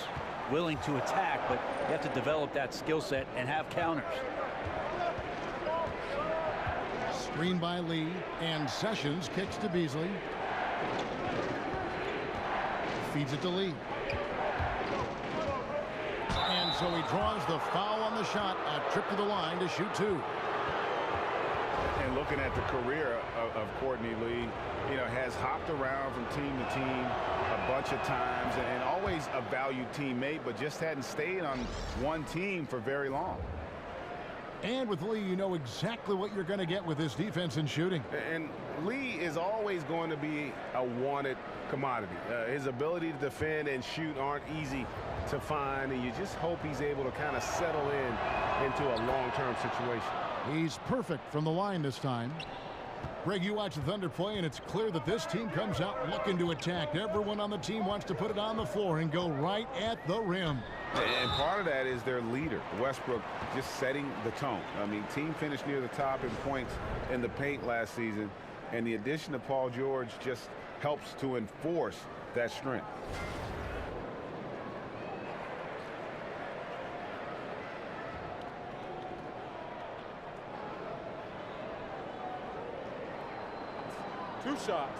[SPEAKER 8] willing to attack, but you have to develop that skill set and have counters.
[SPEAKER 6] Screen by Lee, and Sessions kicks to Beasley. Feeds it to Lee. And so he draws the foul on the shot, a trip to the line to shoot 2.
[SPEAKER 9] And looking at the career of Courtney Lee, you know, has hopped around from team to team a bunch of times and always a valued teammate, but just hadn't stayed on one team for very long.
[SPEAKER 6] And with Lee, you know exactly what you're going to get with his defense and shooting.
[SPEAKER 9] And Lee is always going to be a wanted commodity. His ability to defend and shoot aren't easy to find, and you just hope he's able to kind of settle into a long-term situation.
[SPEAKER 6] He's perfect from the line this time. Greg, you watch the Thunder play, and it's clear that this team comes out looking to attack. Everyone on the team wants to put it on the floor and go right at the rim.
[SPEAKER 9] And part of that is their leader, Westbrook, just setting the tone. I mean, team finished near the top in points in the paint last season, and the addition of Paul George just helps to enforce that strength.
[SPEAKER 10] Two shots.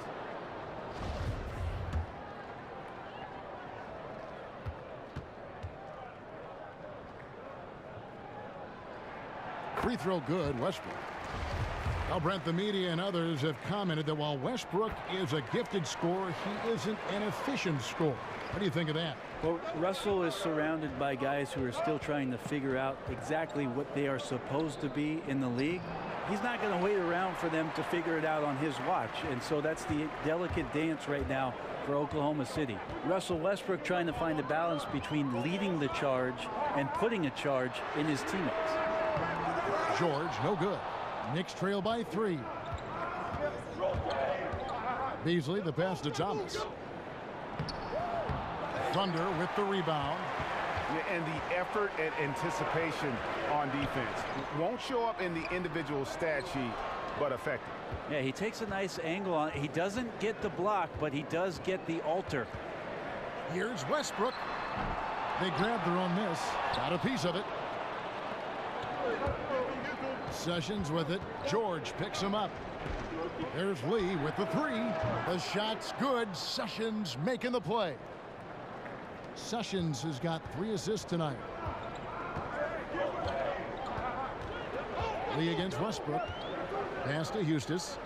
[SPEAKER 6] Free throw good, Westbrook. Well, Brent, the media and others have commented that while Westbrook is a gifted scorer, he isn't an efficient scorer. What do you think of that?
[SPEAKER 8] Well, Russell is surrounded by guys who are still trying to figure out exactly what they are supposed to be in the league. He's not going to wait around for them to figure it out on his watch. And so that's the delicate dance right now for Oklahoma City. Russell Westbrook trying to find a balance between leading the charge and putting a charge in his teammates.
[SPEAKER 6] George, no good. Knicks trail by 3. Beasley, the pass to Thomas. Thunder with the rebound.
[SPEAKER 9] And the effort and anticipation on defense won't show up in the individual stat sheet, but effective.
[SPEAKER 8] Yeah, he takes a nice angle on it. He doesn't get the block, but he does get the alter.
[SPEAKER 6] Here's Westbrook. They grabbed their own miss. Got a piece of it. Sessions with it. George picks him up. There's Lee with the 3. The shot's good. Sessions making the play. Sessions has got 3 assists tonight. Lee against Westbrook. Pass to Eustace.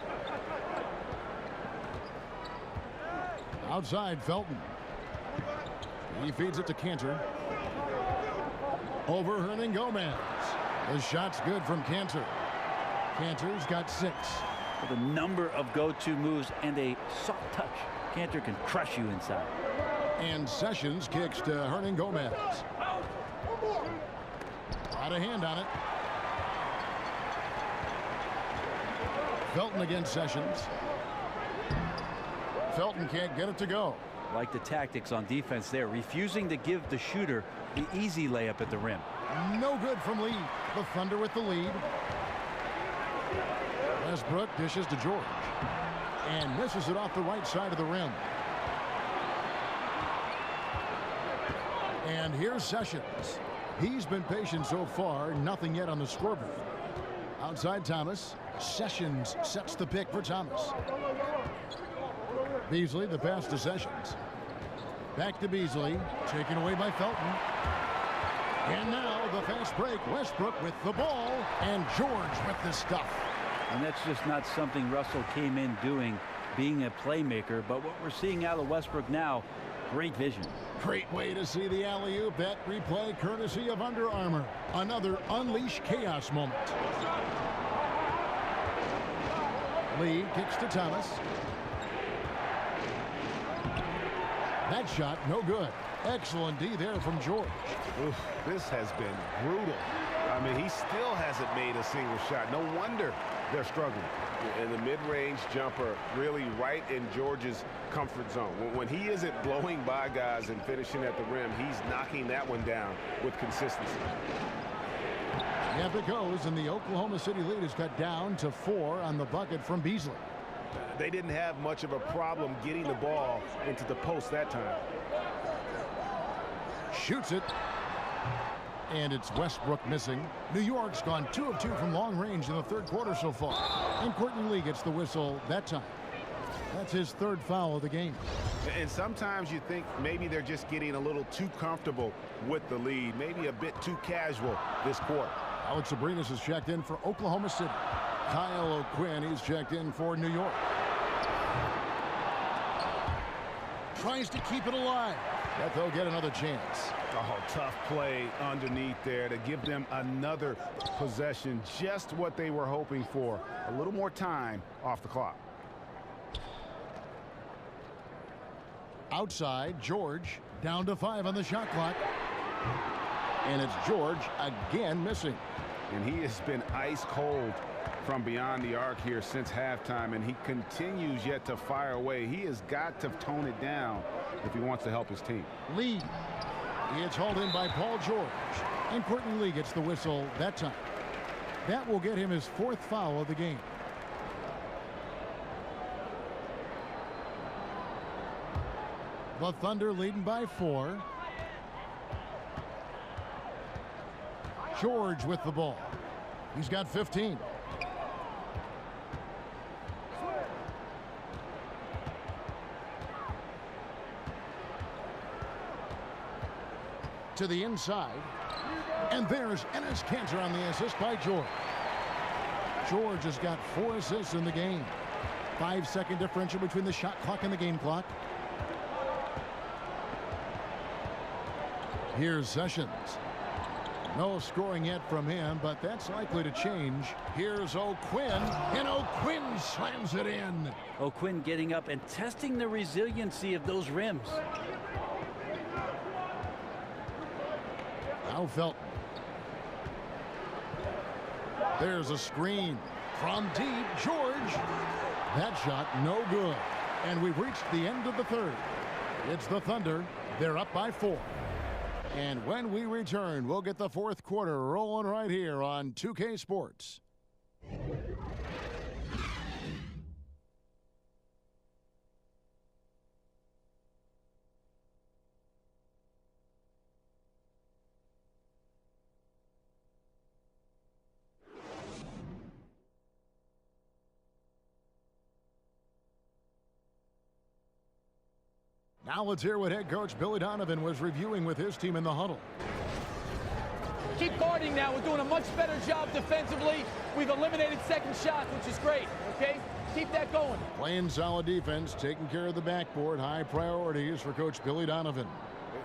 [SPEAKER 6] Outside, Felton. He feeds it to Cantor. Over Hernangomez. The shot's good from Cantor. Cantor's got 6.
[SPEAKER 8] With a number of go-to moves and a soft touch, Cantor can crush you inside.
[SPEAKER 6] And Sessions kicks to Hernangomez. Got a hand on it. Felton against Sessions. Felton can't get it to go.
[SPEAKER 8] Like the tactics on defense there, refusing to give the shooter the easy layup at the rim.
[SPEAKER 6] No good from Lee. The Thunder with the lead. Westbrook dishes to George and misses it off the right side of the rim. And here's Sessions. He's been patient so far. Nothing yet on the scoreboard. Outside Thomas. Sessions sets the pick for Thomas. Beasley, the pass to Sessions. Back to Beasley. Taken away by Felton. And now the fast break. Westbrook with the ball. And George with the stuff.
[SPEAKER 8] And that's just not something Russell came in doing, being a playmaker. But what we're seeing out of Westbrook now, great vision.
[SPEAKER 6] Great way to see the alley-oop. That replay courtesy of Under Armour. Another Unleash Chaos moment. Lee kicks to Thomas. That shot, no good. Excellent D there from George.
[SPEAKER 9] Oof, this has been brutal. I mean, he still hasn't made a single shot. No wonder they're struggling. And the mid-range jumper really right in George's comfort zone. When he isn't blowing by guys and finishing at the rim, he's knocking that one down with consistency.
[SPEAKER 6] Yep, it goes, and the Oklahoma City lead is cut down to 4 on the bucket from Beasley.
[SPEAKER 9] They didn't have much of a problem getting the ball into the post that time.
[SPEAKER 6] Shoots it. And it's Westbrook missing. New York's gone 2 of 2 from long range in the third quarter so far. And Courtney Lee gets the whistle that time. That's his 3rd foul of the game.
[SPEAKER 9] And sometimes you think maybe they're just getting a little too comfortable with the lead, maybe a bit too casual this quarter.
[SPEAKER 6] Alex Abrinas is checked in for Oklahoma City. Kyle O'Quinn is checked in for New York. Tries to keep it alive. But they'll get another chance.
[SPEAKER 9] Oh, tough play underneath there to give them another possession. Just what they were hoping for. A little more time off the clock.
[SPEAKER 6] Outside, George down to 5 on the shot clock. And it's George again missing.
[SPEAKER 9] and he has been ice cold from beyond the arc here since halftime, and he continues yet to fire away. He has got to tone it down if he wants to help his team.
[SPEAKER 6] Lee. It's hauled in by Paul George, and Courtney Lee gets the whistle that time. That will get him his 4th foul of the game. The Thunder leading by 4. George with the ball. He's got 15. To the inside. And there's Enes Kanter on the assist by George. George has got 4 assists in the game. 5-second differential between the shot clock and the game clock. Here's Sessions. No scoring yet from him, but that's likely to change. Here's O'Quinn, and O'Quinn slams it in.
[SPEAKER 8] O'Quinn getting up and testing the resiliency of those rims.
[SPEAKER 6] Now Felton. There's a screen from deep. George. That shot no good. And we've reached the end of the 3rd. It's the Thunder. They're up by 4. And when we return, we'll get the 4th quarter rolling right here on 2K Sports. Now let's hear what head coach Billy Donovan was reviewing with his team in the huddle.
[SPEAKER 13] Keep guarding now. We're doing a much better job defensively. We've eliminated second shots, which is great, okay? Keep that going.
[SPEAKER 6] Playing solid defense, taking care of the backboard. High priorities for Coach Billy Donovan.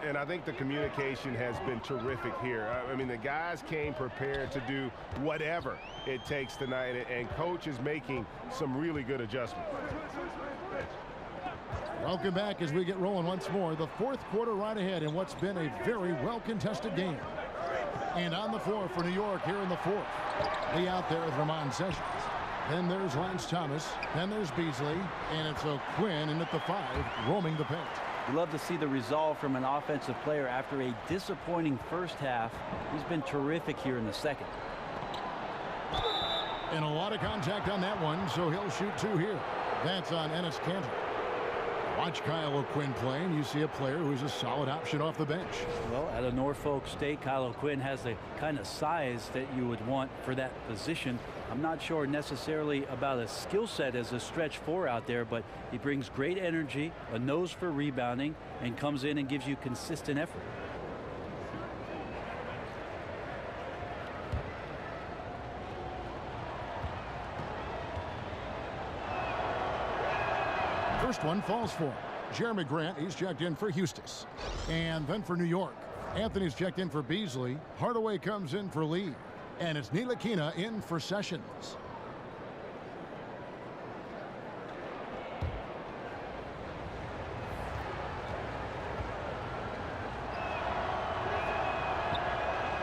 [SPEAKER 9] And I think the communication has been terrific here. I mean, the guys came prepared to do whatever it takes tonight, and Coach is making some really good adjustments.
[SPEAKER 6] Welcome back as we get rolling once more. The 4th quarter right ahead in what's been a very well-contested game. And on the floor for New York here in the 4th. Lee out there with Ramon Sessions. Then there's Lance Thomas. Then there's Beasley. And it's O'Quinn in at the 5, roaming the paint.
[SPEAKER 8] You love to see the resolve from an offensive player after a disappointing first half. He's been terrific here in the 2nd.
[SPEAKER 6] And a lot of contact on that one, so he'll shoot 2 here. That's on Enes Kanter. Watch Kyle O'Quinn play, and you see a player who's a solid option off the bench.
[SPEAKER 8] Well, at a Norfolk State, Kyle O'Quinn has the kind of size that you would want for that position. I'm not sure necessarily about a skill set as a stretch 4 out there, but he brings great energy, a nose for rebounding, and comes in and gives you consistent effort.
[SPEAKER 6] First one falls for him. Jeremy Grant, he's checked in for Eustis. And then for New York, Anthony's checked in for Beasley. Hardaway comes in for Lee. And it's Ntilikina in for Sessions.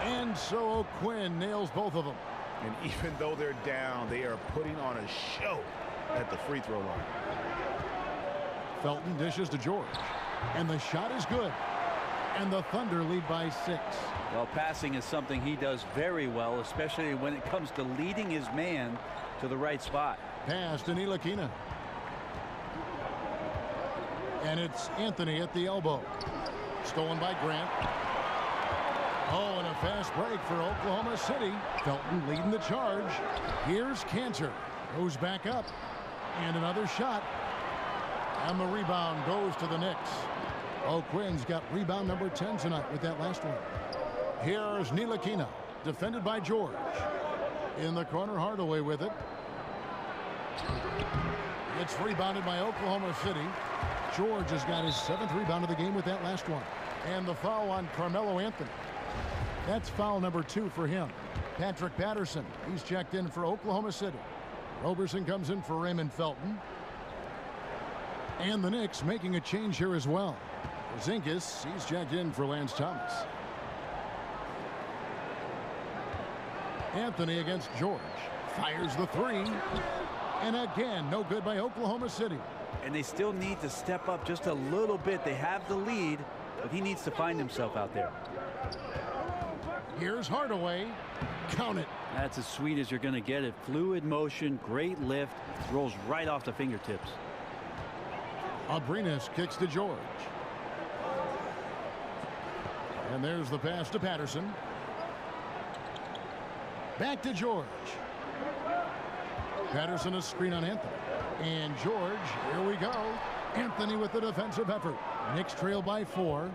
[SPEAKER 6] And so O'Quinn nails both of them.
[SPEAKER 9] And even though they're down, they are putting on a show at the free throw line.
[SPEAKER 6] Felton dishes to George. And the shot is good. And the Thunder lead by 6.
[SPEAKER 8] Well, passing is something he does very well, especially when it comes to leading his man to the right spot.
[SPEAKER 6] Pass to Ntilikina. And it's Anthony at the elbow. Stolen by Grant. Oh, and a fast break for Oklahoma City. Felton leading the charge. Here's Kanter. Goes back up. And another shot. And the rebound goes to the Knicks. O'Quinn's got rebound number 10 tonight with that last one. Here's Ntilikina, defended by George. In the corner, Hardaway with it. It's rebounded by Oklahoma City. George has got his 7th rebound of the game with that last one. And the foul on Carmelo Anthony. That's foul number 2 for him. Patrick Patterson, he's checked in for Oklahoma City. Roberson comes in for Raymond Felton. And the Knicks making a change here as well. Zinkis, he's checked in for Lance Thomas. Anthony against George. Fires the three. And again, no good by Oklahoma City.
[SPEAKER 8] And they still need to step up just a little bit. They have the lead, but he needs to find himself out there.
[SPEAKER 6] Here's Hardaway. Count it.
[SPEAKER 8] That's as sweet as you're going to get it. Fluid motion, great lift, rolls right off the fingertips.
[SPEAKER 6] Abrines kicks to George. And there's the pass to Patterson. Back to George. Patterson a screen on Anthony. And George, here we go. Anthony with the defensive effort. Knicks trail by 4.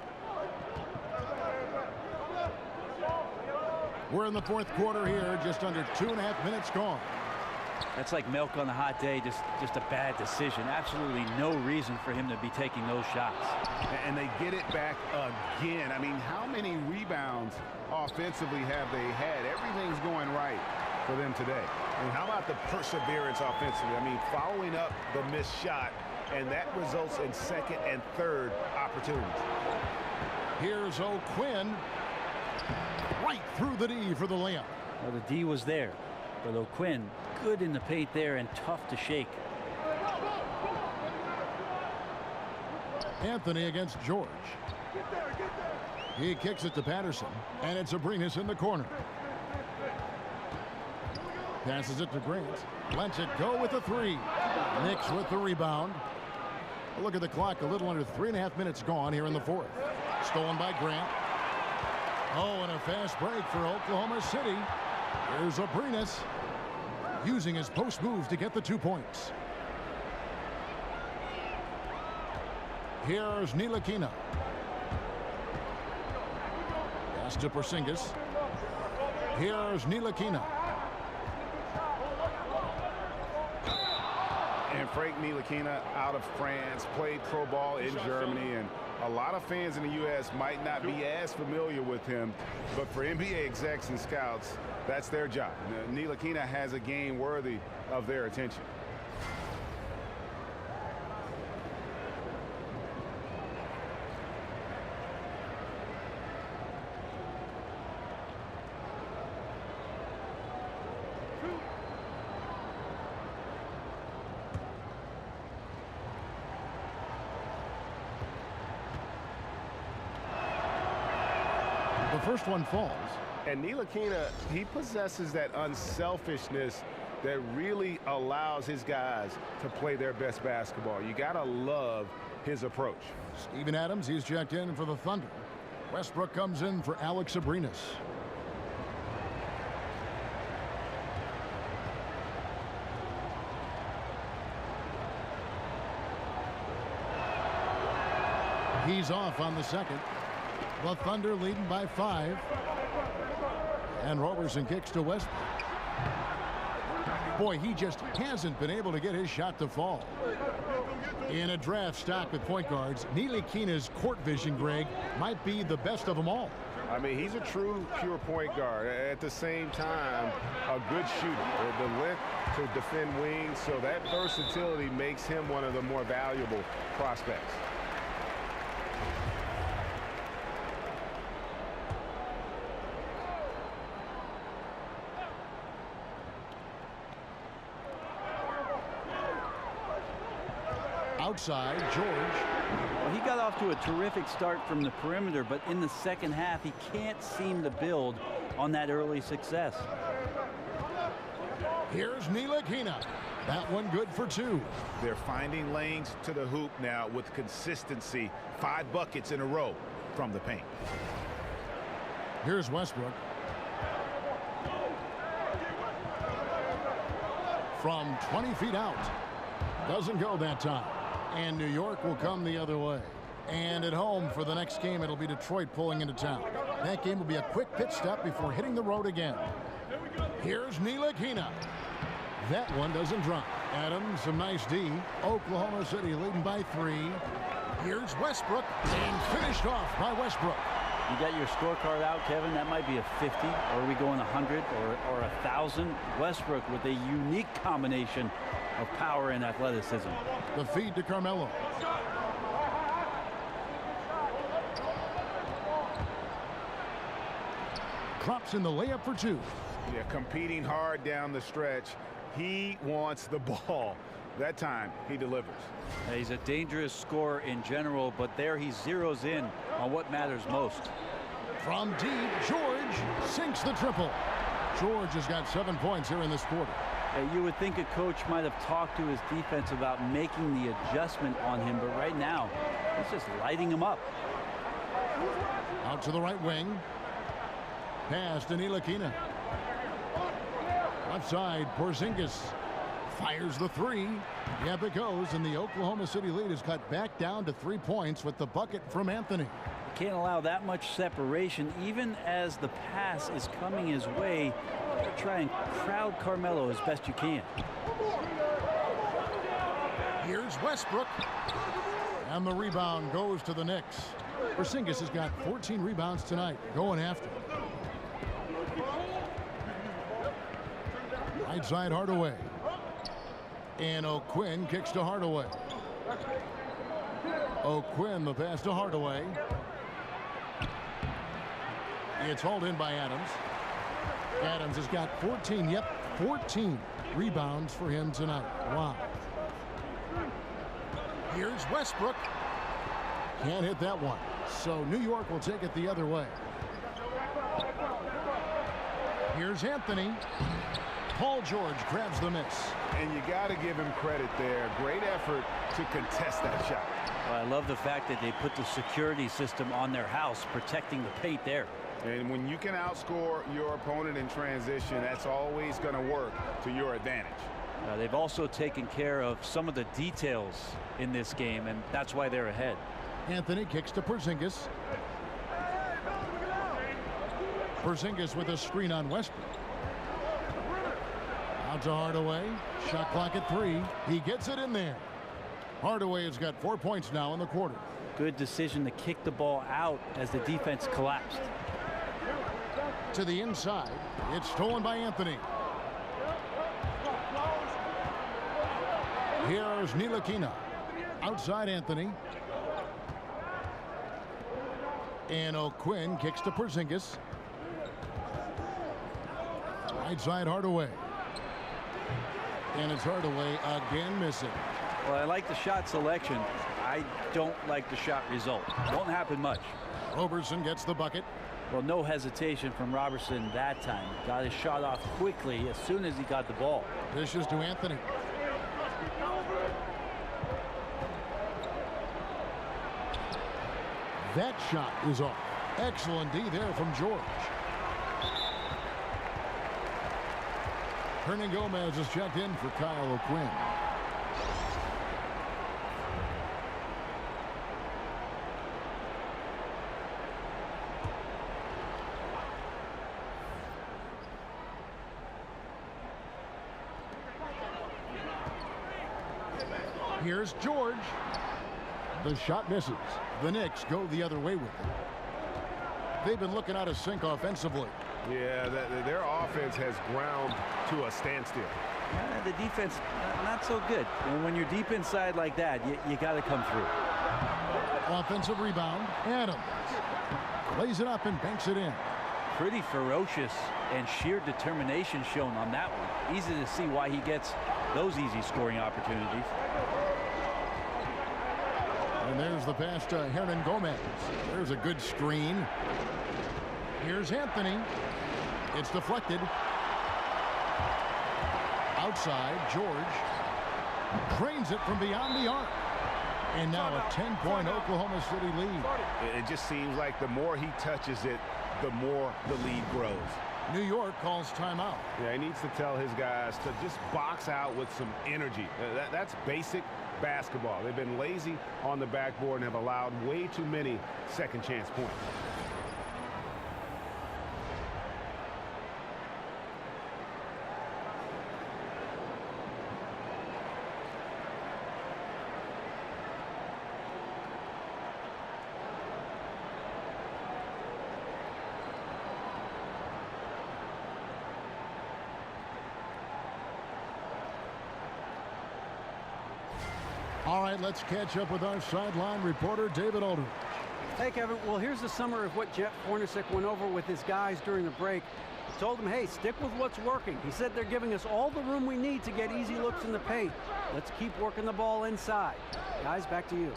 [SPEAKER 6] We're in the fourth quarter here, just under 2.5 minutes gone.
[SPEAKER 8] That's like milk on a hot day, just a bad decision. Absolutely no reason for him to be taking those shots.
[SPEAKER 9] And they get it back again. I mean, how many rebounds offensively have they had? Everything's going right for them today. And how about the perseverance offensively? I mean, following up the missed shot, and that results in second and third opportunities.
[SPEAKER 6] Here's O'Quinn. Right through the D for the layup.
[SPEAKER 8] Well, the D was there, but O'Quinn good in the paint there and tough to shake.
[SPEAKER 6] Anthony against George. He kicks it to Patterson, and it's Abrines in the corner. Passes it to Grant. Lets it go with the 3. Knicks with the rebound. Look at the clock, a little under 3.5 minutes gone here in the fourth. Stolen by Grant. Oh, and a fast break for Oklahoma City. Here's Abrines using his post move to get the 2 points. Here's Ntilikina. Pass to Porzingis. Here's Ntilikina.
[SPEAKER 9] And Frank Ntilikina out of France, played pro ball in Germany, and a lot of fans in the U.S. might not be as familiar with him, but for NBA execs and scouts, that's their job. Ntilikina has a game worthy of their attention.
[SPEAKER 6] The first one falls.
[SPEAKER 9] And Ntilikina, he possesses that unselfishness that really allows his guys to play their best basketball. You got to love his approach.
[SPEAKER 6] Steven Adams, he's checked in for the Thunder. Westbrook comes in for Alex Abrines. He's off on the second. The Thunder leading by 5. And Roberson kicks to Westbrook. Boy, he just hasn't been able to get his shot to fall. In a draft stock with point guards, Ntilikina's court vision, Greg, might be the best of them all.
[SPEAKER 9] I mean, he's a true, pure point guard. At the same time, a good shooter. The length to defend wings, so that versatility makes him one of the more valuable prospects.
[SPEAKER 6] Outside, George.
[SPEAKER 8] Well, he got off to a terrific start from the perimeter, but in the second half, he can't seem to build on that early success.
[SPEAKER 6] Here's Ntilikina. That one good for 2.
[SPEAKER 9] They're finding lanes to the hoop now with consistency. 5 buckets in a row from the paint.
[SPEAKER 6] Here's Westbrook. From 20 feet out. Doesn't go that time. And New York will come the other way. And at home for the next game, it'll be Detroit pulling into town. That game will be a quick pit stop before hitting the road again. Here's Ntilikina. That one doesn't drop. Adams, some nice D. Oklahoma City leading by 3. Here's Westbrook, and finished off by Westbrook.
[SPEAKER 8] You got your scorecard out, Kevin. That might be a 50, or are we going 100 or 1,000? Westbrook with a unique combination of power and athleticism.
[SPEAKER 6] The feed to Carmelo. Drops in the layup for 2.
[SPEAKER 9] Yeah, competing hard down the stretch. He wants the ball. That time, he delivers.
[SPEAKER 8] He's a dangerous scorer in general, but there he zeroes in on what matters most.
[SPEAKER 6] From deep, George sinks the triple. George has got 7 points here in this quarter.
[SPEAKER 8] You would think a coach might have talked to his defense about making the adjustment on him, but right now, he's just lighting him up.
[SPEAKER 6] Out to the right wing. Pass to Ntilikina. Left side, Porzingis fires the three. Yep, it goes, and the Oklahoma City lead is cut back down to 3 points with the bucket from Anthony.
[SPEAKER 8] Can't allow that much separation, even as the pass is coming his way. Try and crowd Carmelo as best you can.
[SPEAKER 6] Here's Westbrook, and the rebound goes to the Knicks. Porzingis has got 14 rebounds tonight, going after. Right side, Hardaway. And O'Quinn kicks to Hardaway. O'Quinn, the pass to Hardaway. It's hauled in by Adams. Adams has got 14 rebounds for him tonight. Wow. Here's Westbrook. Can't hit that one. So New York will take it the other way. Here's Anthony. Paul George grabs the miss.
[SPEAKER 9] And you got to give him credit there. Great effort to contest that shot.
[SPEAKER 8] Well, I love the fact that they put the security system on their house, protecting the paint there.
[SPEAKER 9] And when you can outscore your opponent in transition, that's always going to work to your advantage.
[SPEAKER 8] They've also taken care of some of the details in this game, and that's why they're ahead.
[SPEAKER 6] Anthony kicks to Porzingis. Porzingis with a screen on Westbrook. Out to Hardaway. Shot clock at 3. He gets it in there. Hardaway has got 4 points now in the quarter.
[SPEAKER 8] Good decision to kick the ball out as the defense collapsed.
[SPEAKER 6] To the inside. It's stolen by Anthony. Here's Ntilikina. Outside Anthony. And O'Quinn kicks to Porzingis. Right side Hardaway. And it's Hardaway again missing.
[SPEAKER 8] Well, I like the shot selection. I don't like the shot result. Won't happen much.
[SPEAKER 6] Roberson gets the bucket.
[SPEAKER 8] Well, no hesitation from Robertson that time. Got his shot off quickly as soon as he got the ball.
[SPEAKER 6] Dishes to Anthony. That shot is off. Excellent D there from George. Hernan Gomez is checked in for Kyle O'Quinn. Here's George. The shot misses. The Knicks go the other way with it. They've been looking out of sync offensively.
[SPEAKER 9] Yeah, their offense has ground to a standstill.
[SPEAKER 8] The defense, not so good. And when you're deep inside like that, you got to come through.
[SPEAKER 6] Offensive rebound. Adams lays it up and banks it in.
[SPEAKER 8] Pretty ferocious and sheer determination shown on that one. Easy to see why he gets those easy scoring opportunities.
[SPEAKER 6] And there's the pass to Hernan Gomez. There's a good screen. Here's Anthony. It's deflected. Outside, George drains it from beyond the arc. And now a 10-point Oklahoma City lead.
[SPEAKER 9] It just seems like the more he touches it, the more the lead grows.
[SPEAKER 6] New York calls timeout.
[SPEAKER 9] Yeah, he needs to tell his guys to just box out with some energy. That's basic basketball. They've been lazy on the backboard and have allowed way too many second chance points.
[SPEAKER 6] All right, let's catch up with our sideline reporter, David Aldridge.
[SPEAKER 7] Hey, Kevin. Well, here's the summary of what Jeff Hornacek went over with his guys during the break. told him, hey, stick with what's working. He said they're giving us all the room we need to get easy looks in the paint. Let's keep working the ball inside. Guys, back to you.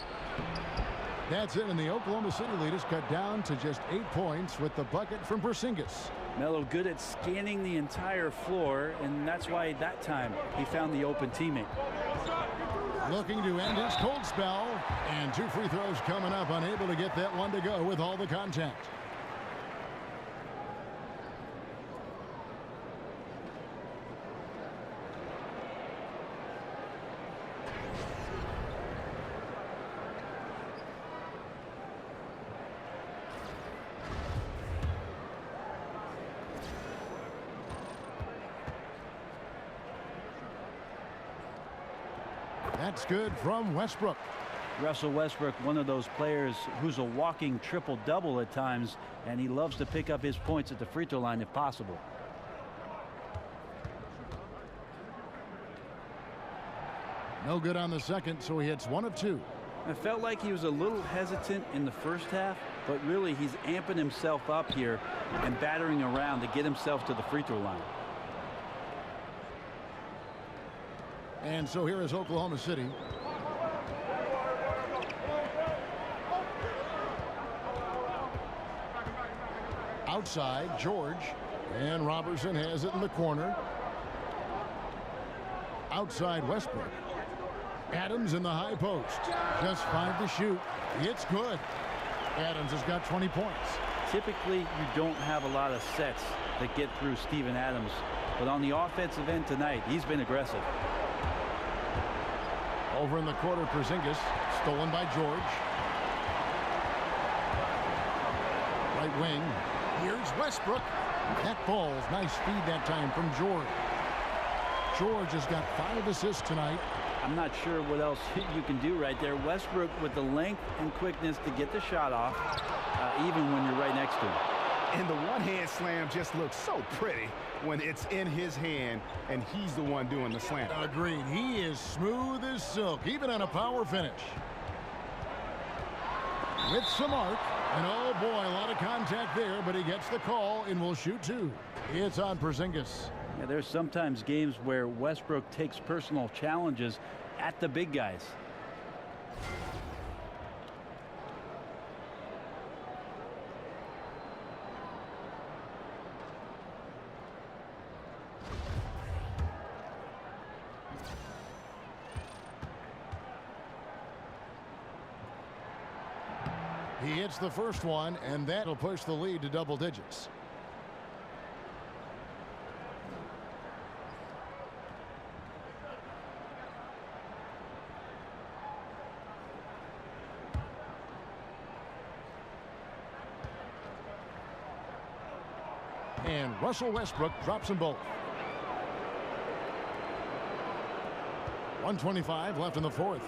[SPEAKER 6] That's it, and the Oklahoma City lead is cut down to just 8 points with the bucket from Porzingis.
[SPEAKER 8] Melo good at scanning the entire floor, and that's why that time he found the open teammate.
[SPEAKER 6] Looking to end his cold spell, and 2 free throws coming up, unable to get that one to go with all the contact. That's good from Westbrook.
[SPEAKER 8] Russell Westbrook, one of those players who's a walking triple-double at times, and he loves to pick up his points at the free throw line if possible.
[SPEAKER 6] No good on the second, so he hits 1 of 2.
[SPEAKER 8] It felt like he was a little hesitant in the first half, but really he's amping himself up here and battering around to get himself to the free throw line.
[SPEAKER 6] And so here is Oklahoma City. Outside, George. And Robertson has it in the corner. Outside, Westbrook. Adams in the high post. Just 5 to shoot. It's good. Adams has got 20 points.
[SPEAKER 8] Typically, you don't have a lot of sets that get through Steven Adams. But on the offensive end tonight, he's been aggressive.
[SPEAKER 6] Over in the corner, Porzingis, stolen by George. Right wing, here's Westbrook. That falls, nice feed that time from George. George has got 5 assists tonight.
[SPEAKER 8] I'm not sure what else you can do right there. Westbrook with the length and quickness to get the shot off, even when you're right next to him.
[SPEAKER 9] And the one-hand slam just looks so pretty when it's in his hand and he's the one doing the slam.
[SPEAKER 6] Agreed. He is smooth as silk, even on a power finish. With some arc, and oh boy, a lot of contact there, but he gets the call and will shoot 2. It's on Porzingis.
[SPEAKER 8] Yeah, there's sometimes games where Westbrook takes personal challenges at the big guys.
[SPEAKER 6] He hits the first one, and that'll push the lead to double digits. And Russell Westbrook drops them both. 1:25 left in the fourth.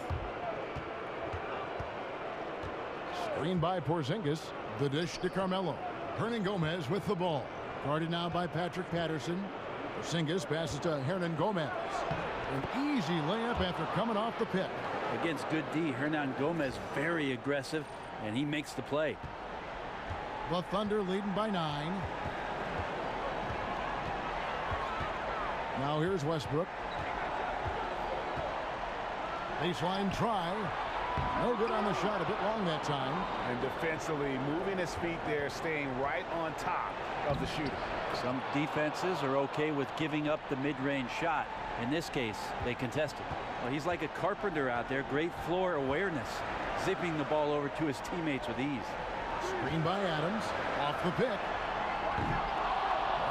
[SPEAKER 6] Screen by Porzingis. The dish to Carmelo. Hernan Gomez with the ball. Guarded now by Patrick Patterson. Porzingis passes to Hernan Gomez. An easy layup after coming off the pick.
[SPEAKER 8] Against good D, Hernan Gomez very aggressive, and he makes the play.
[SPEAKER 6] The Thunder leading by 9. Now here's Westbrook. Baseline try. No good on the shot, a bit long that time.
[SPEAKER 9] And defensively moving his feet there, staying right on top of the shooter.
[SPEAKER 8] Some defenses are okay with giving up the mid-range shot. In this case, they contested. Well, he's like a carpenter out there. Great floor awareness. Zipping the ball over to his teammates with ease.
[SPEAKER 6] Screen by Adams. Off the pick.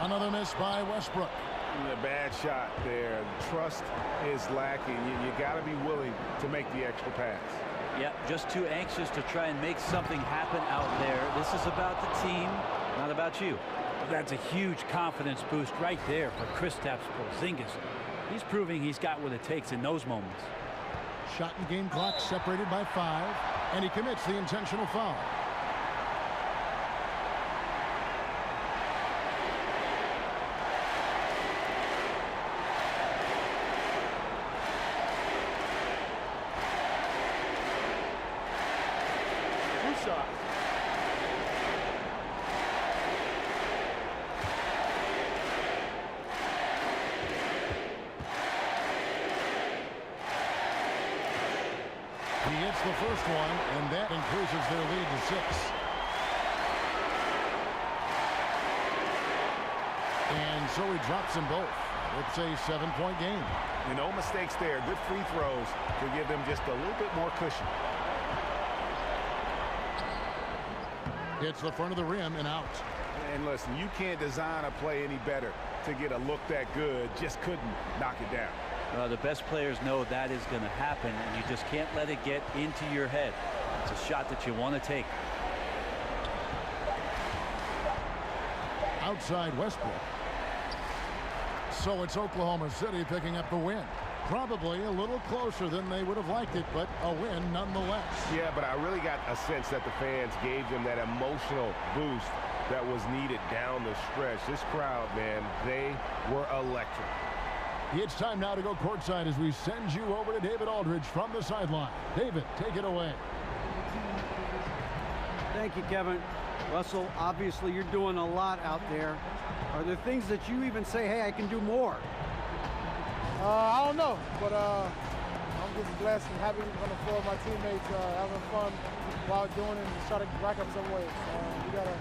[SPEAKER 6] Another miss by Westbrook.
[SPEAKER 9] A bad shot there. Trust is lacking. You got to be willing to make the extra pass.
[SPEAKER 8] Yeah, just too anxious to try and make something happen out there. This is about the team, not about you. That's a huge confidence boost right there for Kristaps Porzingis. He's proving he's got what it takes in those moments.
[SPEAKER 6] Shot and game clock separated by 5, and he commits the intentional foul. That's the first one, and that increases their lead to 6. And so he drops them both. It's a 7-point game.
[SPEAKER 9] No mistakes there. Good free throws to give them just a little bit more cushion.
[SPEAKER 6] It's the front of the rim and out.
[SPEAKER 9] And listen, you can't design a play any better to get a look that good. Just couldn't knock it down.
[SPEAKER 8] The best players know that is going to happen, and you just can't let it get into your head. It's a shot that you want to take.
[SPEAKER 6] Outside Westbrook. So it's Oklahoma City picking up the win. Probably a little closer than they would have liked it, but a win nonetheless.
[SPEAKER 9] Yeah, but I really got a sense that the fans gave them that emotional boost that was needed down the stretch. This crowd, man, they were electric.
[SPEAKER 6] It's time now to go courtside as we send you over to David Aldridge from the sideline. David, take it away.
[SPEAKER 7] Thank you, Kevin. Russell, obviously you're doing a lot out there. Are there things that you even say, hey, I can do more?
[SPEAKER 12] I don't know, but I'm just blessed and happy on the floor with my teammates, having fun while doing it and try to rack up some ways. We got to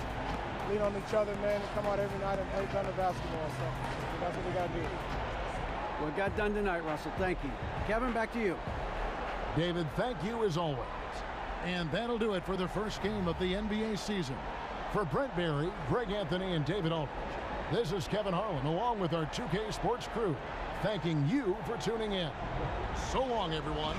[SPEAKER 12] lean on each other, man, and come out every night and play thunder basketball. So that's what we got to do.
[SPEAKER 7] Well, it got done tonight, Russell. Thank you. Kevin, back to you.
[SPEAKER 6] David, thank you as always. And that'll do it for the first game of the NBA season. For Brent Barry, Greg Anthony, and David Aldridge, this is Kevin Harlan along with our 2K Sports crew, thanking you for tuning in. So long, everyone.